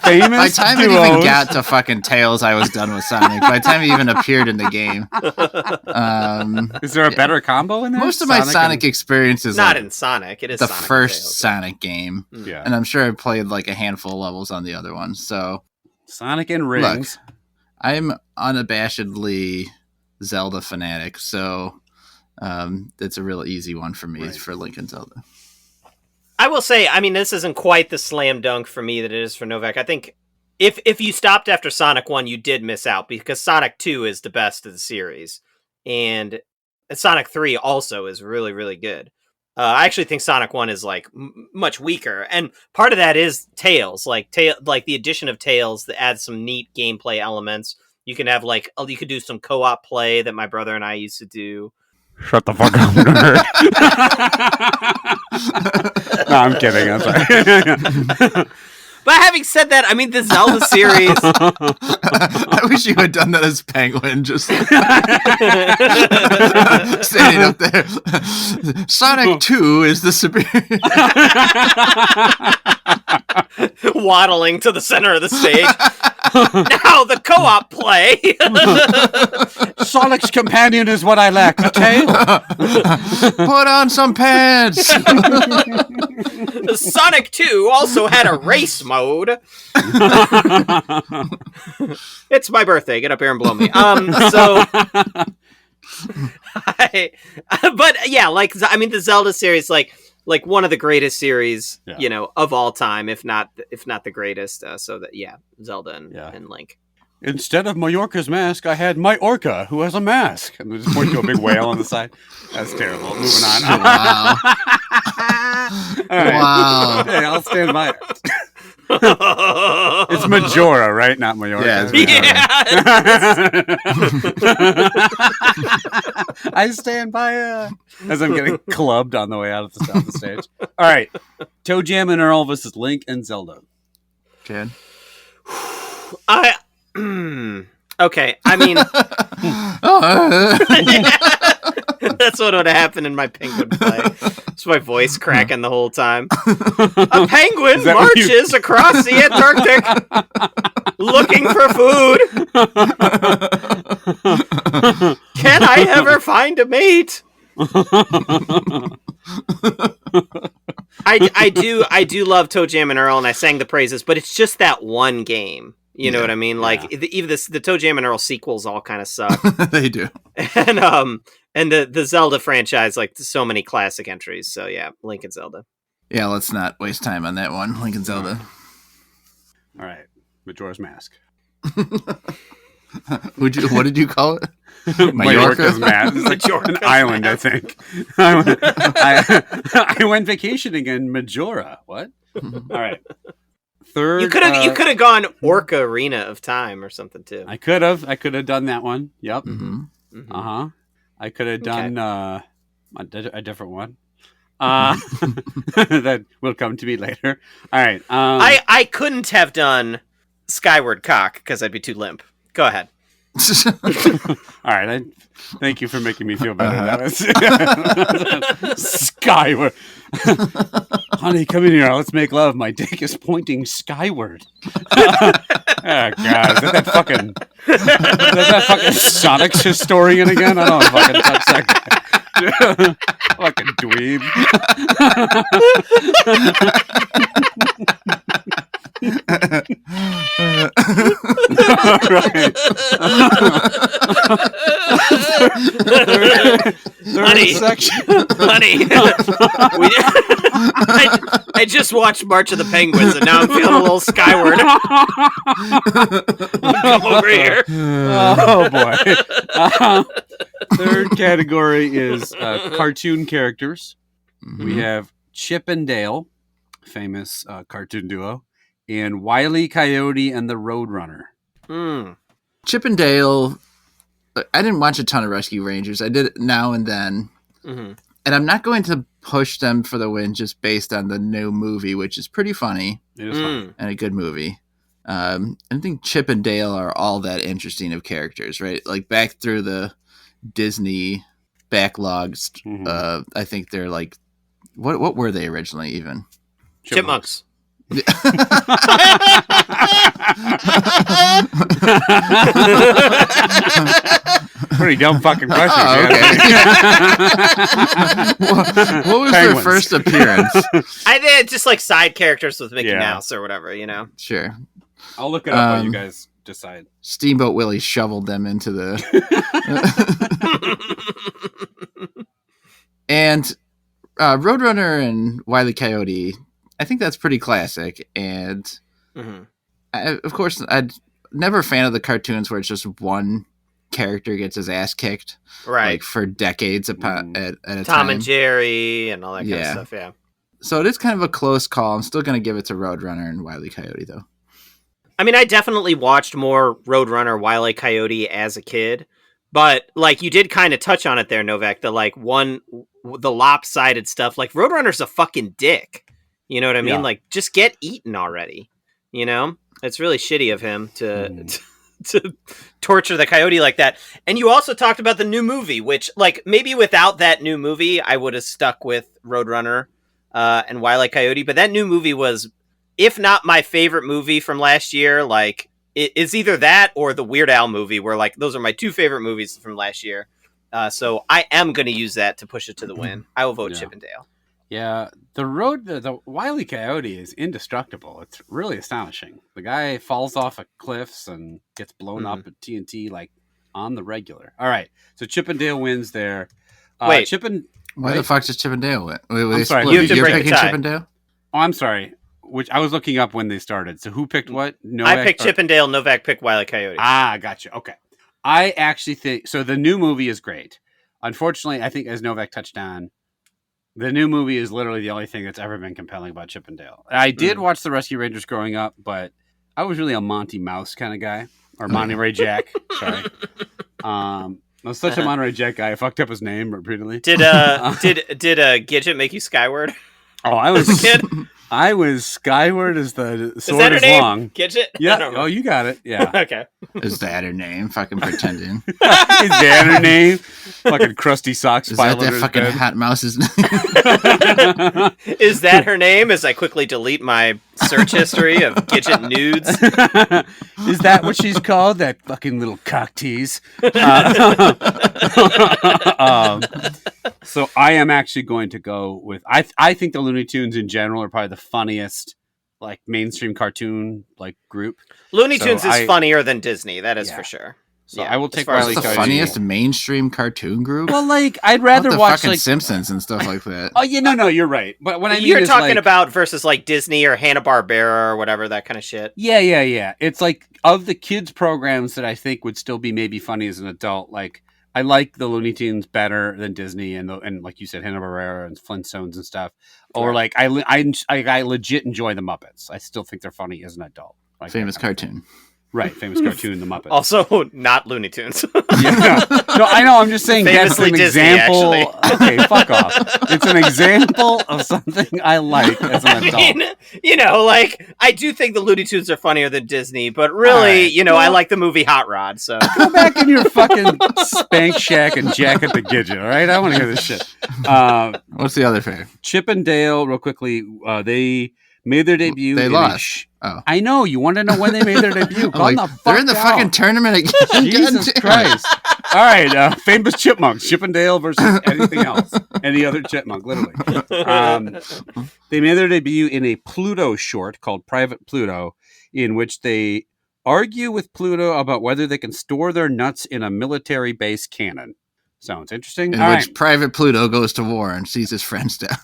By the time it even duos. got to fucking Tails, I was done with Sonic. By the time he even appeared in the game, is there a better combo in there? Most of my Sonic experience is not in Sonic. It is the Sonic first Tails, Sonic game, yeah. And I'm sure I played a handful of levels on the other ones. So Sonic and Rings. Look, I'm unabashedly Zelda fanatic, so it's a real easy one for me for Link and Zelda. I will say, this isn't quite the slam dunk for me that it is for Novak. I think if you stopped after Sonic 1, you did miss out because Sonic 2 is the best of the series. And Sonic 3 also is really, really good. I actually think Sonic 1 is much weaker. And part of that is Tails, the addition of Tails that adds some neat gameplay elements. You can have you could do some co-op play that my brother and I used to do. Shut the fuck up, nerd. No, I'm kidding. I'm sorry. But having said that, the Zelda series. I wish you had done that as Penguin, just standing up there. Sonic 2 is the superior. waddling to the center of the stage. Now the co-op play. Sonic's companion is what I lack. A tail. Put on some pants. Sonic 2 also had a race mode. It's my birthday. Get up here and blow me. But yeah, like, I mean, the Zelda series, like one of the greatest series, of all time, if not the greatest. So that, Zelda and Link. Instead of Majorca's mask, I had my Orca, who has a mask. And they just point to a big whale on the side. That's terrible. Moving on. Wow. Right. Wow. Hey, I'll stand by it. It's Majora, right? Not Majorca. Yeah, it's I stand by it. As I'm getting clubbed on the way out of the stage. All right. Toe Jam and Earl versus Link and Zelda. Chad? Okay, I mean... That's what would have happened in my penguin play. It's my voice cracking the whole time. A penguin marches across the Antarctic looking for food. Can I ever find a mate? I do love Toe Jam and Earl, and I sang the praises, but it's just that one game. You know what I mean? Like, even the Toe Jam and Earl sequels all kind of suck. They do. And the Zelda franchise, like, so many classic entries. So yeah, Link and Zelda. Yeah, let's not waste time on that one. Link and Zelda. All right, Majora's Mask. What did you call it? Majorca's Mask. It's like an island, I think. I went vacationing in Majora. What? All right. Third, you could have gone Orca Arena of Time or something too. I could have done that one. Yep. Mm-hmm. I could have done a different one. That will come to me later. All right. I couldn't have done Skyward Cock because I'd be too limp. Go ahead. All right. Thank you for making me feel better. That was Skyward. Honey, come in here. Let's make love. My dick is pointing skyward. Oh, God. Is that fucking Sonic's historian again? I don't fucking touch that guy. Fucking dweeb. Honey, I just watched March of the Penguins, and now I'm feeling a little skyward. Come over here. Oh boy. Third category is cartoon characters. Mm-hmm. We have Chip and Dale, famous cartoon duo, and Wile E. Coyote and the Roadrunner. Chip and Dale. I didn't watch a ton of Rescue Rangers. I did it now and then. Mm-hmm. And I'm not going to push them for the win just based on the new movie, which is pretty funny. It is funny. And a good movie. I think Chip and Dale are all that interesting of characters, right? Like back through the Disney backlogs, mm-hmm. I think they're like, what were they originally even? Chipmunks. Pretty dumb fucking question. What was their first appearance? I think it's just like side characters with Mickey Mouse or whatever, you know. Sure. I'll look it up while you guys decide. Steamboat Willie shoveled them into the and Roadrunner and Wile E. Coyote. I think that's pretty classic, and mm-hmm. Of course, I'd never a fan of the cartoons where it's just one character gets his ass kicked, right? Like for decades at a time. Tom and Jerry and all that kind of stuff. Yeah. So it is kind of a close call. I'm still going to give it to Roadrunner and Wile E. Coyote, though. I mean, I definitely watched more Roadrunner, Wile E. Coyote as a kid, but like you did kind of touch on it there, Novak. The lopsided stuff. Like Roadrunner's a fucking dick. You know what I mean? Yeah. Like, just get eaten already. You know, it's really shitty of him to torture the coyote like that. And you also talked about the new movie, which, like, maybe without that new movie, I would have stuck with Roadrunner and Wile E. Coyote. But that new movie was if not my favorite movie from last year, like it's either that or the Weird Al movie, where like those are my two favorite movies from last year. So I am going to use that to push it to the win. I will vote Chip and Dale. Yeah, the Wile E. Coyote is indestructible. It's really astonishing. The guy falls off of cliffs and gets blown up at TNT like on the regular. All right, so Chip and Dale wins there. Wait, why the fuck does Chip and Dale win? I'm sorry, you have to You're break picking the tie. Chip and Dale? Oh, I'm sorry. Which I was looking up when they started. So who picked what? I picked Chip and Dale. Novak picked Wile E. Coyote. Ah, gotcha. Okay. I actually think so. The new movie is great. Unfortunately, I think as Novak touched on, the new movie is literally the only thing that's ever been compelling about Chip and Dale. I did watch the Rescue Rangers growing up, but I was really a Monty Mouse kind of guy, or Monterey Jack. Sorry. I was such a Monterey Jack guy. I fucked up his name repeatedly. Did Gidget make you Skyward? Oh, I was as a kid? I was Skyward as the Is sword that her is name? long. Gidget? Yeah. Oh, you got it. Yeah. Okay. Is that her name? Fucking pretending. Is that her name? Fucking crusty socks. Is that fucking hot mouse's name? Is that her name? As I quickly delete my search history of Gidget nudes. Is that what she's called? That fucking little cock tease. So I am actually going to go with. I think the Looney Tunes in general are probably the funniest, like mainstream cartoon like group. Looney Tunes is funnier than Disney. That is for sure. So I will take What's the funniest mainstream cartoon group? Well, like I'd rather watch fucking like Simpsons and stuff like that. Oh yeah, no, you're right. But what I mean you're is talking like, about versus like Disney or Hanna-Barbera or whatever, that kind of shit. Yeah. It's like of the kids programs that I think would still be maybe funny as an adult. Like I like the Looney Tunes better than Disney and like you said, Hanna-Barbera and Flintstones and stuff. Or like I legit enjoy the Muppets. I still think they're funny as an adult. Like famous cartoon. Right, famous cartoon, the Muppets. Also, not Looney Tunes. Yeah. No, I know. I'm just saying that's an Disney, example. Okay, fuck off. It's an example of something I like as an adult. I mean, like I do think the Looney Tunes are funnier than Disney, but really, I like the movie Hot Rod. So go back in your fucking Spank Shack and Jack at the Gidget. All right, I want to hear this shit. What's the other fair? Chip and Dale, real quickly. They made their debut. They lost. I know. You want to know when they made their debut? They're in the fucking tournament again. Jesus Christ. All right. Famous chipmunks. Chip and Dale versus anything else. Any other chipmunk, literally. They made their debut in a Pluto short called Private Pluto, in which they argue with Pluto about whether they can store their nuts in a military base cannon. Sounds interesting. In which Private Pluto goes to war and sees his friends down.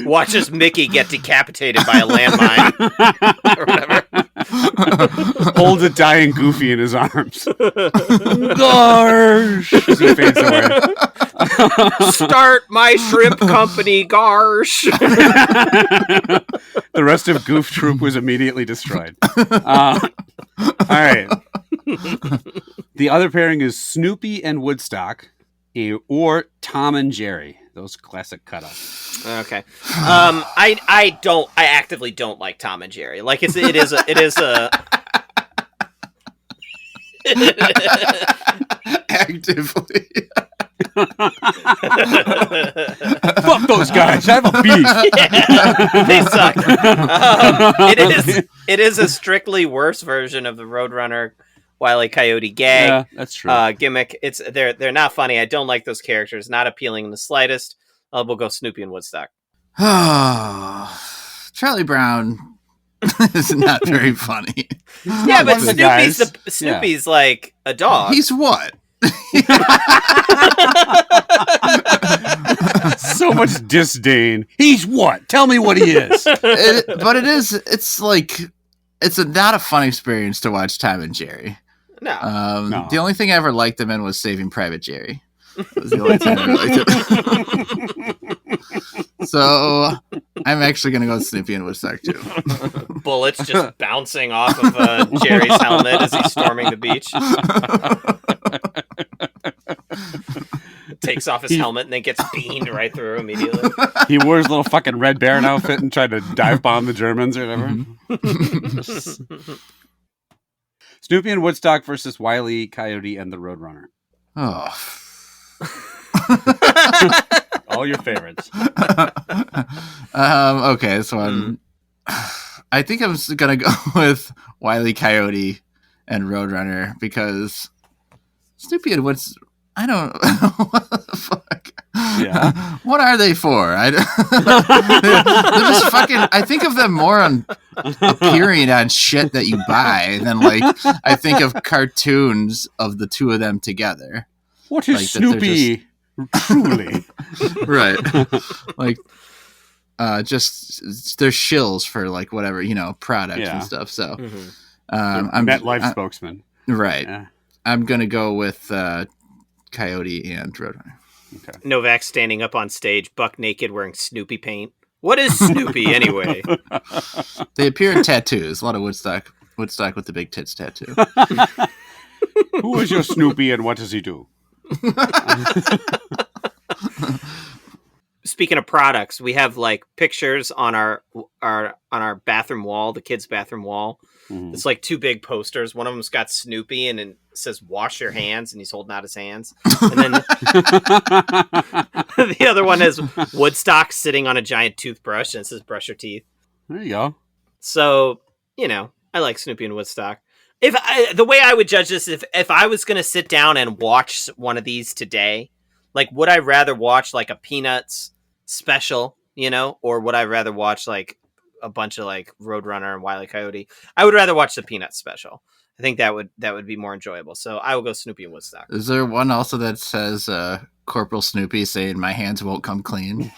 Watches Mickey get decapitated by a landmine or whatever. Holds a dying Goofy in his arms. Garsh! As he fades away. Start my shrimp company, Garsh! The rest of Goof Troop was immediately destroyed. All right. The other pairing is Snoopy and Woodstock, or Tom and Jerry. Those classic cutups. Okay. I actively don't like Tom and Jerry. Like it is a actively. Fuck those guys. I have a beef. Yeah, they suck. It is a strictly worse version of the Roadrunner Wile E. Coyote gag. Yeah, that's true. Gimmick. They're not funny. I don't like those characters. Not appealing in the slightest. We'll go Snoopy and Woodstock. Charlie Brown is not very funny. Yeah, but Snoopy's like a dog. He's what? So much disdain. He's what? Tell me what he is. It's not a fun experience to watch Tom and Jerry. No. The only thing I ever liked them in was Saving Private Jerry. That was the only time I liked it. So I'm actually going to go with Snoopy and Woodstock too. Bullets just bouncing off of Jerry's helmet as he's storming the beach. Takes off his helmet and then gets beamed right through immediately. He wore his little fucking Red Baron outfit and tried to dive bomb the Germans or whatever. Mm-hmm. Snoopy and Woodstock versus Wile E. Coyote and the Roadrunner. Oh. All your favorites. Okay, so I think I'm gonna go with Wile E. Coyote and Roadrunner because Snoopy and Woods. I don't. What the fuck? Yeah. What are they for? They're just fucking. I think of them more on appearing on shit that you buy than like I think of cartoons of the two of them together. What is like Snoopy truly? Right. Like just they're shills for like whatever, products and stuff. So I'm MetLife spokesman. Right. Yeah. I'm gonna go with Coyote and Roadrunner. Okay. Novak standing up on stage, buck naked, wearing Snoopy paint. What is Snoopy anyway? They appear in tattoos. A lot of Woodstock with the big tits tattoo. Who is your Snoopy and what does he do? Speaking of products, we have like pictures on our bathroom wall, the kids' bathroom wall. Mm-hmm. It's like two big posters. One of them's got Snoopy and it says "Wash your hands," and he's holding out his hands. And then the other one is Woodstock sitting on a giant toothbrush and it says "Brush your teeth." There you go. So I like Snoopy and Woodstock. The way I would judge this, if I was going to sit down and watch one of these today, like would I rather watch like a Peanuts special, or would I rather watch like a bunch of like Roadrunner and Wile E. Coyote? I would rather watch the Peanuts special. I think that would be more enjoyable. So I will go Snoopy and Woodstock. Is there one also that says Corporal Snoopy saying my hands won't come clean?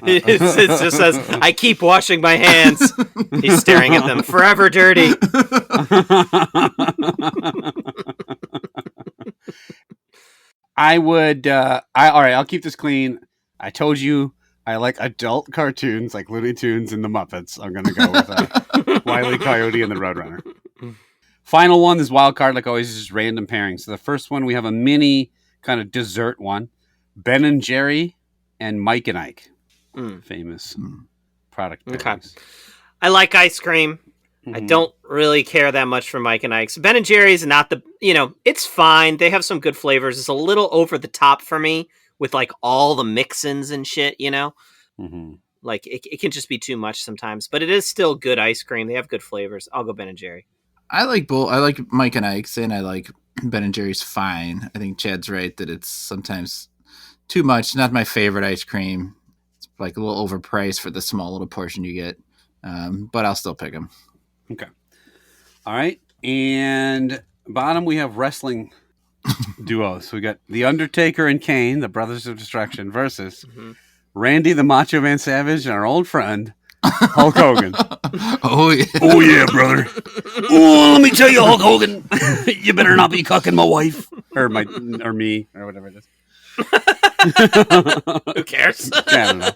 It just says, I keep washing my hands. He's staring at them, forever dirty. I would, all right, I'll keep this clean. I told you I like adult cartoons like Looney Tunes and the Muppets. I'm going to go with Wile E. Coyote and the Roadrunner. Final one is wild card, like always, is just random pairing. So the first one, we have a mini kind of dessert one. Ben and Jerry and Mike and Ike. Famous product pairings. Okay. I like ice cream. I don't really care that much for Mike and Ike's. Ben and Jerry's not it's fine. They have some good flavors. It's a little over the top for me with like all the mix-ins and shit, Like it can just be too much sometimes, but it is still good ice cream. They have good flavors. I'll go Ben and Jerry. I like both. I like Mike and Ike's, and I like Ben and Jerry's fine. I think Chad's right that it's sometimes too much. Not my favorite ice cream. It's like a little overpriced for the small little portion you get, but I'll still pick them. Okay. All right. And bottom, we have wrestling duos. So we got The Undertaker and Kane, the Brothers of Destruction, versus Randy the Macho Man Savage and our old friend, Hulk Hogan. Oh, yeah. Oh, yeah, brother. Oh, let me tell you, Hulk Hogan, you better not be cucking my wife. Or me, or whatever it is. Who cares? I don't know.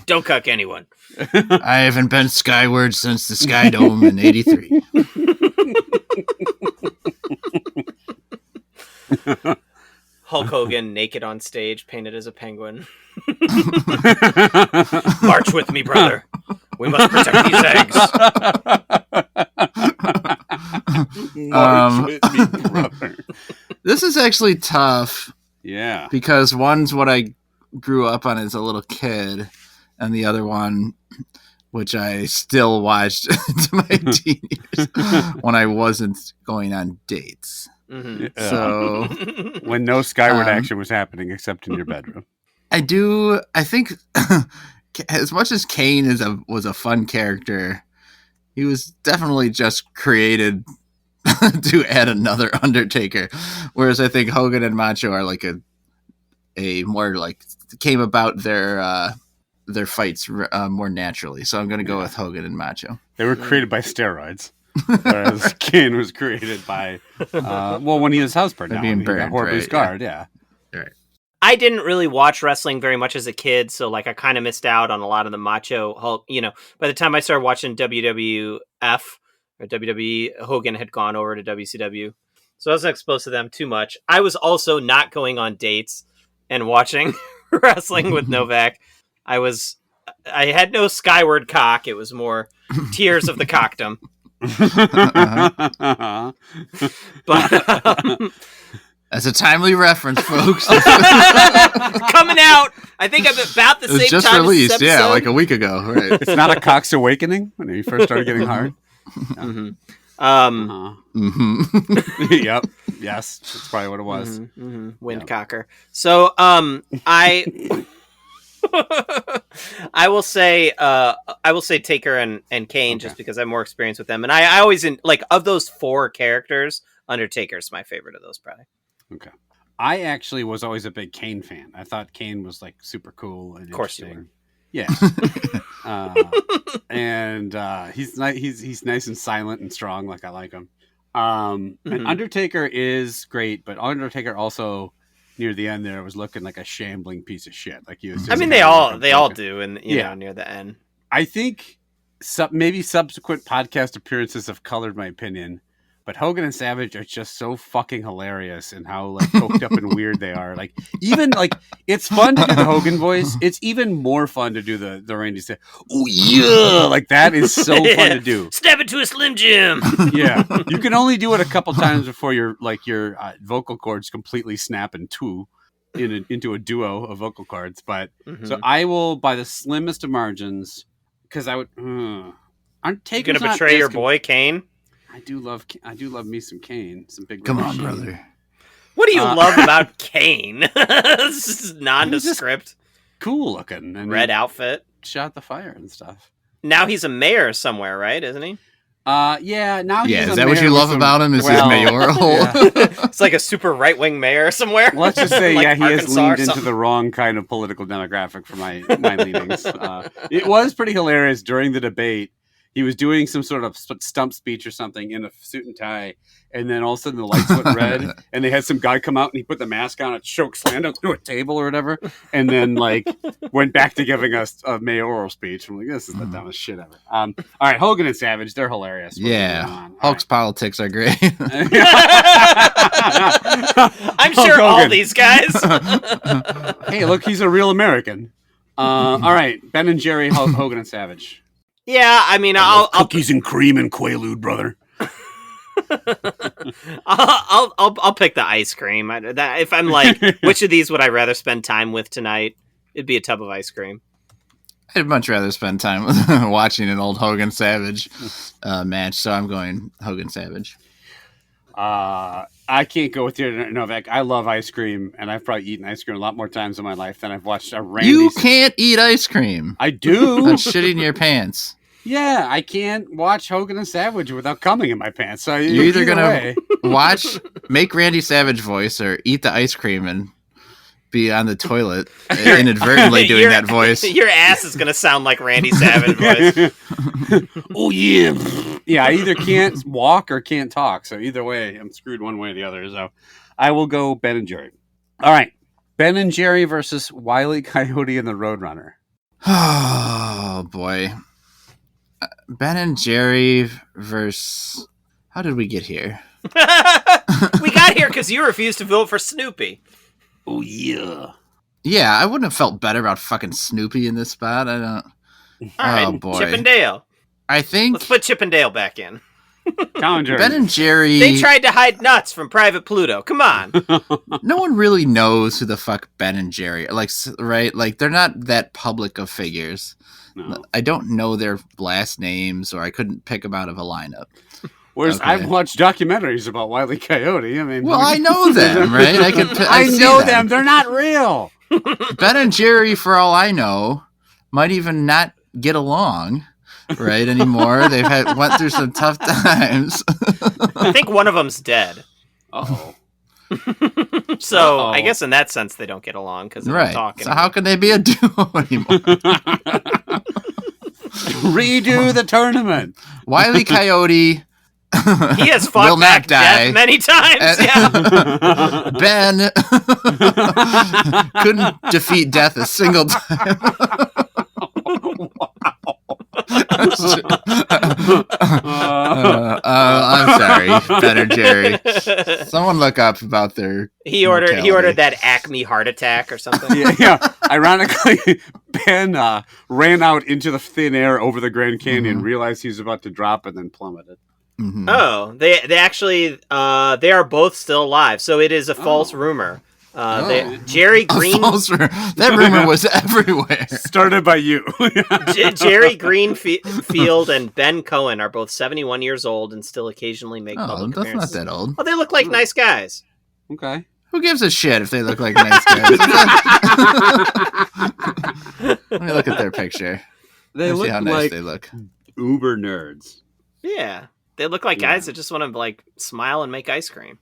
Don't cuck anyone. I haven't been skyward since the Sky Dome in '83. Hulk Hogan naked on stage, painted as a penguin. March with me, brother. We must protect these eggs. March with me, brother. This is actually tough. Yeah. Because one's what I grew up on as a little kid, and the other one, which I still watched into my teen years when I wasn't going on dates. Mm-hmm. So when no skyward action was happening except in your bedroom. I think as much as Kane was a fun character, he was definitely just created to add another Undertaker. Whereas I think Hogan and Macho are like a more like came about their fights more naturally. So I'm going to go with Hogan and Macho. They were created by steroids. Whereas Kane was created by, when he was house burned down. Being He got burned, horribly right, scarred, yeah. Right. I didn't really watch wrestling very much as a kid, so like I kind of missed out on a lot of the Macho Hulk. By the time I started watching WWF or WWE, Hogan had gone over to WCW, so I wasn't exposed to them too much. I was also not going on dates and watching wrestling with Novak. I had no skyward cock. It was more tears of the cockdom. Uh-huh. But That's a timely reference, folks. Coming out. I think I'm about the It was same just time released, as this yeah, episode. like a week ago. Right. It's not a Cox Awakening when he first started getting hard. Mm-hmm. Yep. Yes, that's probably what it was. Windcocker. So, I will say Taker and Kane just because I have more experience with them, and I always of those 4 characters, Undertaker's my favorite of those, probably. Okay. I actually was always a big Kane fan. I thought Kane was like super cool and of course interesting. Yeah. And he's nice. He's nice and silent and strong. Like I like him. And Undertaker is great, but Undertaker also near the end there was looking like a shambling piece of shit. Like he was. I mean, they all do, and you know, near the end. I think maybe subsequent podcast appearances have colored my opinion. But Hogan and Savage are just so fucking hilarious in how like coked up and weird they are. Like even like it's fun to do the Hogan voice. It's even more fun to do the Randy Savage. Oh yeah, like that is so fun to do. Step into a Slim Jim. Yeah, you can only do it a couple times before your vocal cords completely snap in two into a duo of vocal cords. But so I will by the slimmest of margins because I would. Aren't Taker's gonna betray your boy Kane? I do love me some Kane. Some big. Come on, brother. What do you love about Kane? This is nondescript. Cool looking and red outfit. Shot the fire and stuff. Now he's a mayor somewhere, right? Isn't he? Yeah. Now he's is that what you love about him? Is his mayoral? Yeah. It's like a super right wing mayor somewhere. Let's just say, like he has Arkansas leaned into the wrong kind of political demographic for my leanings. It was pretty hilarious during the debate. He was doing some sort of stump speech or something in a suit and tie, and then all of a sudden the lights went red, and they had some guy come out and he put the mask on and choke slammed up through a table or whatever, and then went back to giving us a mayoral speech. I'm like, this is the dumbest shit ever. All right, Hogan and Savage, they're hilarious. Yeah, Hulk's politics are great. I'm sure all these guys. Hey, look, he's a real American. All right, Ben and Jerry, Hogan and Savage. Yeah, I mean, I'll cookies and cream and Quaalude, brother. I'll pick the ice cream. If I'm like, which of these would I rather spend time with tonight? It'd be a tub of ice cream. I'd much rather spend time watching an old Hogan Savage match, so I'm going Hogan Savage. I can't go with you, Novak. I love ice cream, and I've probably eaten ice cream a lot more times in my life than I've watched a Randy. You can't eat ice cream. I do. That's shitting your pants. Yeah, I can't watch Hogan and Savage without coming in my pants. So you're either going to make Randy Savage voice or eat the ice cream and be on the toilet inadvertently doing that voice. Your ass is going to sound like Randy Savage voice. Oh, yeah. Yeah, I either can't walk or can't talk. So either way, I'm screwed one way or the other. So I will go Ben and Jerry. All right. Ben and Jerry versus Wile E. Coyote and the Roadrunner. Oh, boy. Ben and Jerry versus... How did we get here? We got here because you refused to vote for Snoopy. Oh, yeah. Yeah, I wouldn't have felt better about fucking Snoopy in this spot. I don't... All right, boy. Chip and Dale. I think... Let's put Chip and Dale back in. Ben and Jerry... They tried to hide nuts from Private Pluto. Come on. No one really knows who the fuck Ben and Jerry are. Right? Like, they're not that public of figures. No. I don't know their last names, or I couldn't pick them out of a lineup. Whereas I've watched documentaries about Wile E. Coyote. I mean, well, I know them, right? I know them. They're not real. Ben and Jerry, for all I know, might even not get along, right, anymore. They've went through some tough times. I think one of them's dead. Uh-oh. So I guess in that sense they don't get along because they're not talking. So how can they be a duo anymore? Redo the tournament. Wile E. Coyote. He has fought back death many times. Yeah. Ben couldn't defeat death a single time. I'm sorry, Ben and Jerry. Someone look up about their. He ordered that Acme heart attack or something. Yeah. Ironically, Ben ran out into the thin air over the Grand Canyon, realized he was about to drop, and then plummeted. Mm-hmm. Oh, they actually they are both still alive. So it is a false rumor. Jerry Green. That rumor was everywhere. Started by you. Jerry Greenfield and Ben Cohen are both 71 years old and still occasionally make public that's appearances. not that old. Oh, they look like nice guys. Okay. Who gives a shit if they look like nice guys? Let me look at their picture. They look see how nice like they look. uber nerds. Yeah, they look like guys that just want to like smile and make ice cream.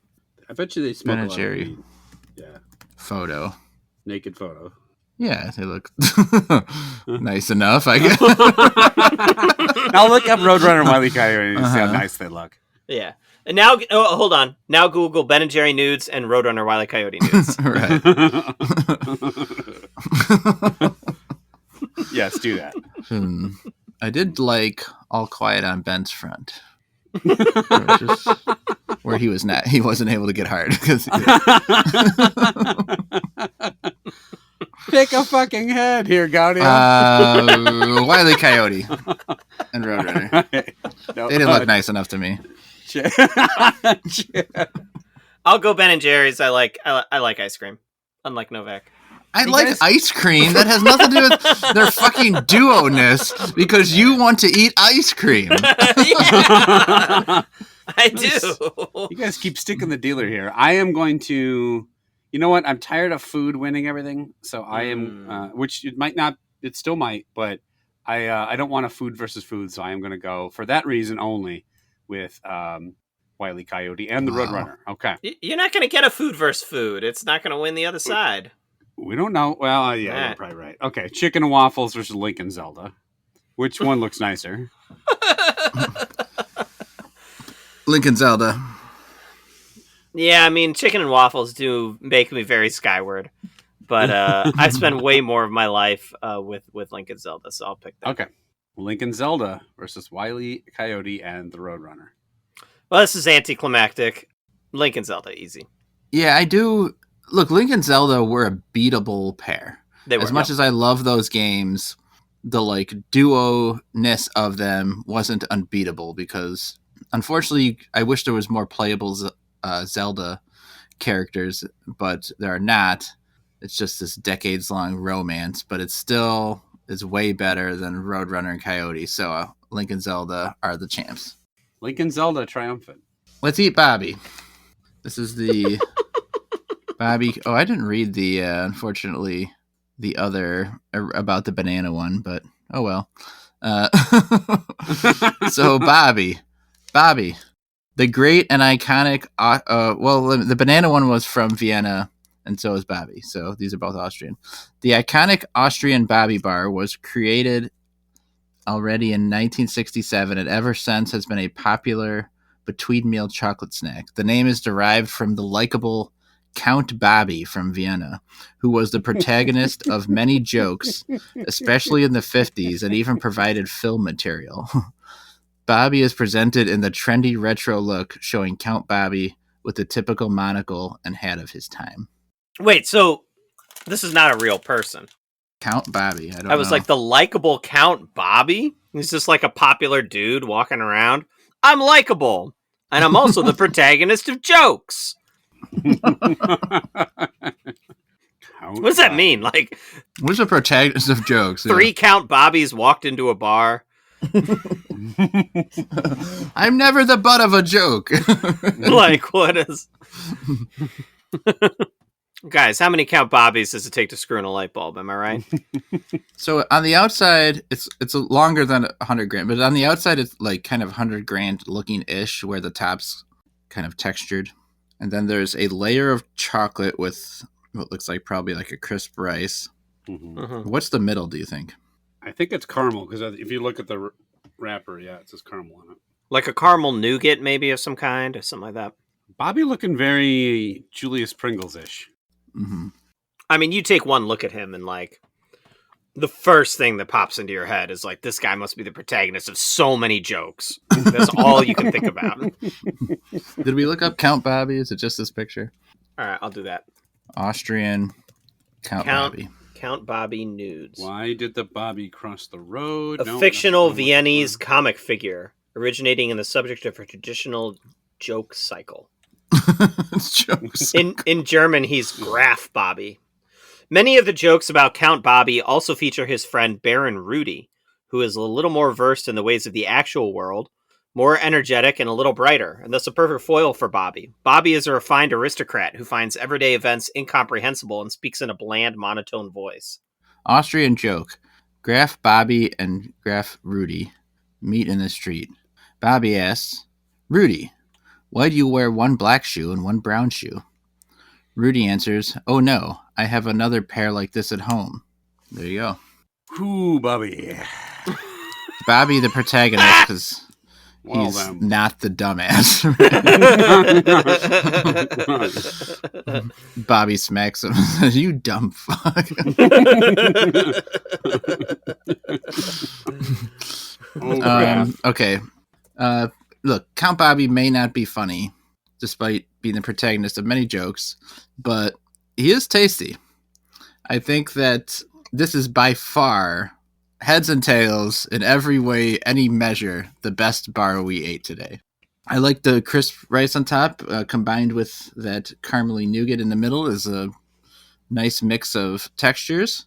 I bet you they smoke Ben a and lot Jerry. of weed. Yeah. Photo. Naked photo. Yeah, they look nice enough, I guess. Now look up Roadrunner and Wile E. Coyote and see how nice they look. Yeah. And now, hold on. Now Google Ben and Jerry nudes and Roadrunner Wile E. Coyote nudes. Right. Yes, do that. I did like All Quiet on Ben's Front. Where he wasn't able to get hard. Pick a fucking head here, Gaudio. Wile E. Coyote and Roadrunner. No, They didn't look nice enough to me. I'll go Ben and Jerry's. I like ice cream, unlike Novak. I like ice cream. That has nothing to do with their fucking duo-ness because you want to eat ice cream. Yeah, I do. You guys keep sticking the dealer here. I am going to... You know what? I'm tired of food winning everything. So I am... which it might not... It still might, but I don't want a food versus food. So I am going to go, for that reason only, with Wile E. Coyote and the Roadrunner. Okay. You're not going to get a food versus food. It's not going to win the other side. We don't know. Well, yeah, you're probably right. Okay, chicken and waffles versus Lincoln Zelda. Which one looks nicer? Lincoln Zelda. Yeah, I mean, chicken and waffles do make me very Skyward. But I've spent way more of my life with Lincoln Zelda, so I'll pick that. Okay. Lincoln Zelda versus Wile E. Coyote and the Roadrunner. Well, this is anticlimactic. Lincoln Zelda, easy. Yeah, I do... Look, Link and Zelda were a beatable pair. They were, as much as I love those games, the like duo-ness of them wasn't unbeatable because, unfortunately, I wish there was more playable Zelda characters, but there are not. It's just this decades-long romance, but it still is way better than Roadrunner and Coyote. So Link and Zelda are the champs. Link and Zelda triumphant. Let's eat Bobby. This is the... Bobby. Oh, I didn't read the, unfortunately, the other about the banana one, but oh well. So Bobby, the great and iconic. The banana one was from Vienna, and so is Bobby. So these are both Austrian. The iconic Austrian Bobby bar was created already in 1967, and ever since has been a popular between meal chocolate snack. The name is derived from the likable Count Bobby from Vienna, who was the protagonist of many jokes, especially in the 50s, and even provided film material. Bobby is presented in the trendy retro look, showing Count Bobby with the typical monocle and hat of his time. Wait, so this is not a real person? Count Bobby. I was like the likable Count Bobby? He's just like a popular dude walking around. I'm likable, and I'm also the protagonist of jokes. What does that mean? Like, what's the protagonist of jokes? Three Count Bobbies walked into a bar. I'm never the butt of a joke. Like, what is... Guys, how many Count Bobbies does it take to screw in a light bulb? Am I right? So on the outside, it's longer than 100 grand, but on the outside, it's like kind of 100 grand looking ish, where the top's kind of textured. And then there's a layer of chocolate with what looks like probably like a crisp rice. Mm-hmm. Mm-hmm. What's the middle, do you think? I think it's caramel, because if you look at the wrapper, yeah, it says caramel on it. Like a caramel nougat, maybe, of some kind, or something like that. Bobby looking very Julius Pringles-ish. Mm-hmm. I mean, you take one look at him and, like, the first thing that pops into your head is, like, this guy must be the protagonist of so many jokes. That's all you can think about. Did we look up Count Bobby? Is it just this picture? All right, I'll do that. Austrian Count Bobby. Count Bobby nudes. Why did the Bobby cross the road? A fictional Viennese comic figure. originating in the subject of a traditional joke cycle. Jokes. In German, he's Graf Bobby. Many of the jokes about Count Bobby also feature his friend Baron Rudy, who is a little more versed in the ways of the actual world, more energetic and a little brighter, and thus a perfect foil for Bobby. Bobby is a refined aristocrat who finds everyday events incomprehensible and speaks in a bland, monotone voice. Austrian joke. Graf Bobby and Graf Rudy meet in the street. Bobby asks, Rudy, why do you wear one black shoe and one brown shoe? Rudy answers, oh no, I have another pair like this at home. There you go. Ooh, Bobby. Bobby, the protagonist, because Well, he's then. not the dumbass. Bobby smacks him and says, you dumb fuck. Oh, crap. Okay. Look, Count Bobby may not be funny, despite being the protagonist of many jokes, but he is tasty. I think that this is by far, heads and tails, in every way, any measure, the best bar we ate today. I like the crisp rice on top, combined with that caramely nougat in the middle is a nice mix of textures.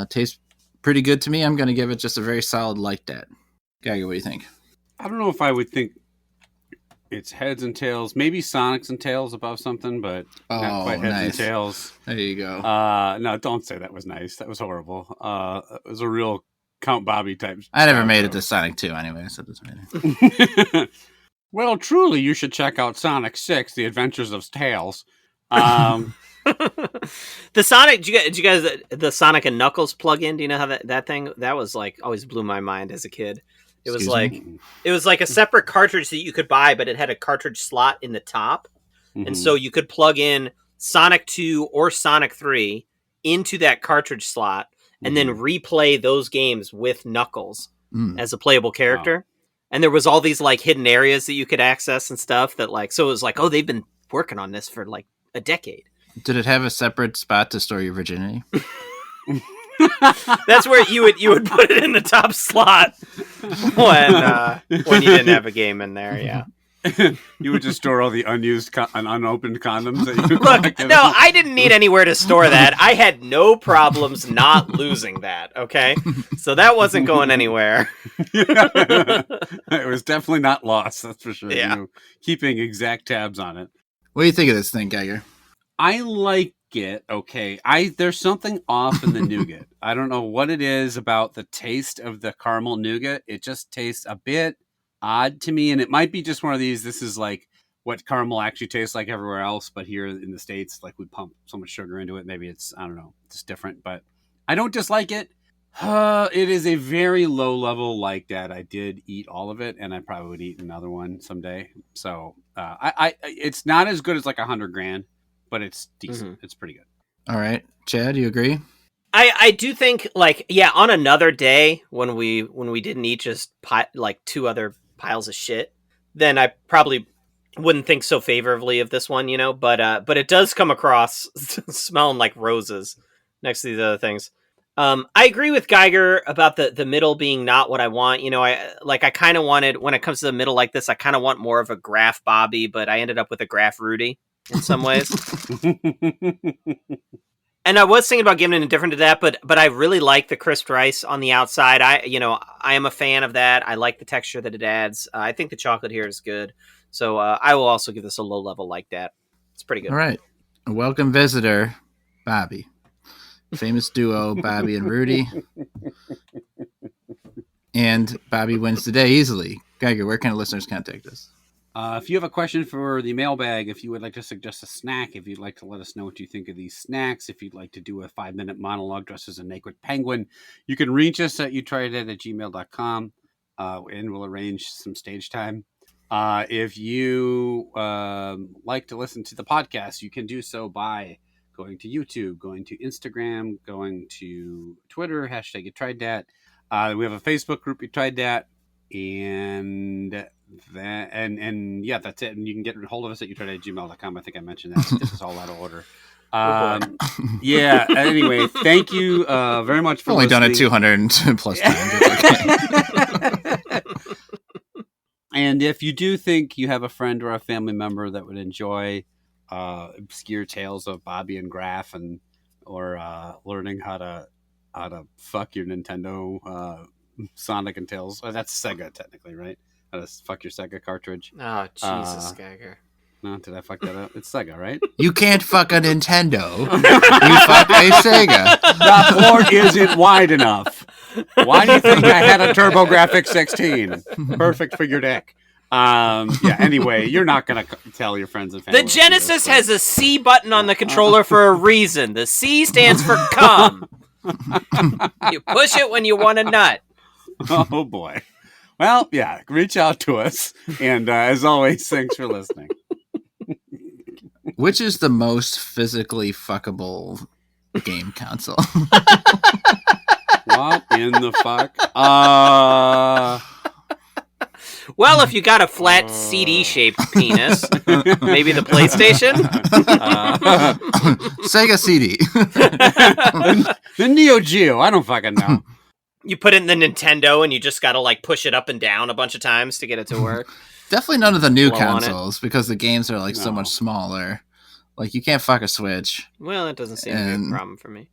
Tastes pretty good to me. I'm going to give it just a very solid like that. Geiger, what do you think? I don't know if I would think it's heads and tails, maybe Sonics and tails above something, but not quite heads and tails. There you go. No, don't say that was nice. That was horrible. It was a real Count Bobby type. I never made it to Sonic 2 anyway, so it doesn't matter. Well, truly, you should check out Sonic 6, The Adventures of Tails. The Sonic, did you guys the Sonic and Knuckles plug-in? Do you know how that thing that was like always blew my mind as a kid? It was it was like a separate cartridge that you could buy, but it had a cartridge slot in the top, and so you could plug in Sonic 2 or Sonic 3 into that cartridge slot, and then replay those games with Knuckles as a playable character. Wow. And there was all these like hidden areas that you could access and stuff that like, so it was like, oh, they've been working on this for like a decade. Did it have a separate spot to store your virginity? That's where you would put it in the top slot when you didn't have a game in there. Yeah. You would just store all the unused and unopened condoms that you Look, no, I didn't need anywhere to store that. I had no problems not losing that, okay? So that wasn't going anywhere. It was definitely not lost, that's for sure. Yeah. You know, keeping exact tabs on it. What do you think of this thing, Geiger? I like it, okay. There's something off in the nougat. I don't know what it is about the taste of the caramel nougat. It just tastes a bit odd to me, and it might be just one of these, this is like what caramel actually tastes like everywhere else, but here in the States, like we pump so much sugar into it, maybe it's, I don't know, it's different, but I don't dislike it. It is a very low level like that. I did eat all of it, and I probably would eat another one someday. So it's not as good as like $100,000, but it's decent. It's pretty good. All right, Chad, you agree? I do think like, yeah, on another day when we didn't eat just like two other piles of shit, then I probably wouldn't think so favorably of this one, you know, but it does come across smelling like roses next to these other things. I agree with Geiger about the middle being not what I want. You know, I kind of wanted, when it comes to the middle like this, I kind of want more of a Graf Bobby, but I ended up with a Graf Rudy in some ways. And I was thinking about giving it indifferent to that, but I really like the crisp rice on the outside. I am a fan of that. I like the texture that it adds. I think the chocolate here is good. So I will also give this a low level like that. It's pretty good. All right. A welcome visitor, Bobby. Famous duo, Bobby and Rudy. And Bobby wins today easily. Geiger, where can listeners contact us? If you have a question for the mailbag, if you would like to suggest a snack, if you'd like to let us know what you think of these snacks, if you'd like to do a 5-minute monologue dressed as a naked penguin, you can reach us at youtrydat@gmail.com, and we'll arrange some stage time. If you like to listen to the podcast, you can do so by going to YouTube, going to Instagram, going to Twitter, hashtag You Tried Dat. We have a Facebook group, You Tried Dat, and yeah, that's it. And you can get a hold of us at youtrydat@gmail.com. I think I mentioned that. This is all out of order. Yeah. Anyway, thank you very much for only listening. Done it 200 plus times. It's okay. And if you do think you have a friend or a family member that would enjoy obscure tales of Bobby and Graf, or learning how to fuck your Nintendo Sonic and Tails, that's Sega technically, right? How to fuck your Sega cartridge. Oh, Jesus, Geiger. No, did I fuck that up? It's Sega, right? You can't fuck a Nintendo. You fuck a Sega. The port isn't wide enough. Why do you think I had a TurboGrafx 16? Perfect for your dick. Yeah, anyway, you're not going to tell your friends and family. The Genesis has a C button on the controller for a reason. The C stands for cum. You push it when you want a nut. Oh, boy. Well, yeah, reach out to us. And as always, thanks for listening. Which is the most physically fuckable game console? What in the fuck? Well, if you got a flat CD-shaped penis, maybe the PlayStation? Sega CD. The Neo Geo. I don't fucking know. You put it in the Nintendo and you just gotta like push it up and down a bunch of times to get it to work. Definitely none of the new Blow on consoles because the games are like so much smaller. Like you can't fuck a Switch. Well, that doesn't seem to be a problem for me.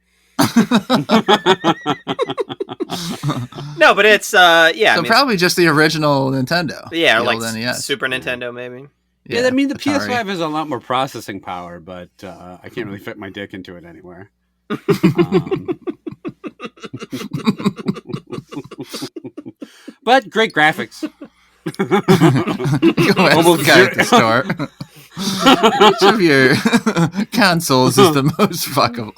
No, but it's yeah. So probably just the original Nintendo. Yeah, or the like old NES. Super Nintendo, maybe. Yeah, I mean the Atari. PS5 has a lot more processing power, but I can't really fit my dick into it anywhere. But great graphics. Go ask the guy at the store. Which of your consoles is the most fuckable?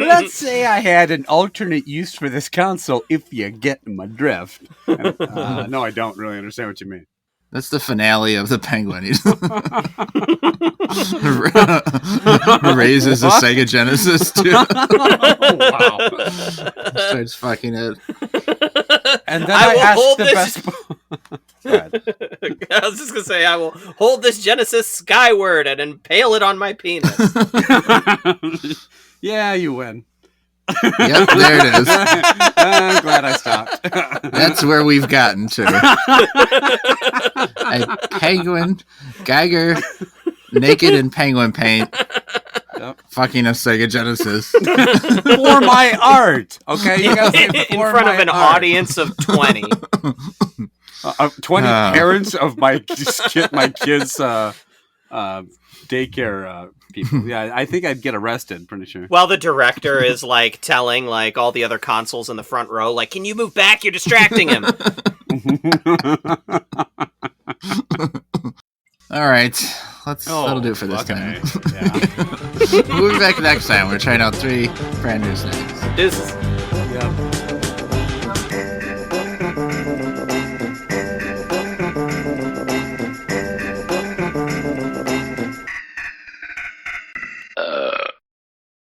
Let's say I had an alternate use for this console, if you get my drift. No, I don't really understand what you mean. That's the finale of the Penguin. He raises a Sega Genesis too. Wow. Starts fucking it. And then I asked hold the this. I was just gonna say, I will hold this Genesis skyward and impale it on my penis. Yeah, you win. Yep, there it is. I'm glad I stopped. That's where we've gotten to. A penguin, Geiger, naked in penguin paint, fucking a Sega Genesis. For my art, okay? You gotta say In for front my of an art. audience of 20. 20 parents of my kids' daycare people. Yeah, I think I'd get arrested, pretty sure. While the director is like telling like all the other consoles in the front row, like, can you move back? You're distracting him. All right, that'll do it for this time. Yeah. We'll be back next time. We're trying out 3 brand new snacks. Deuces. Yep.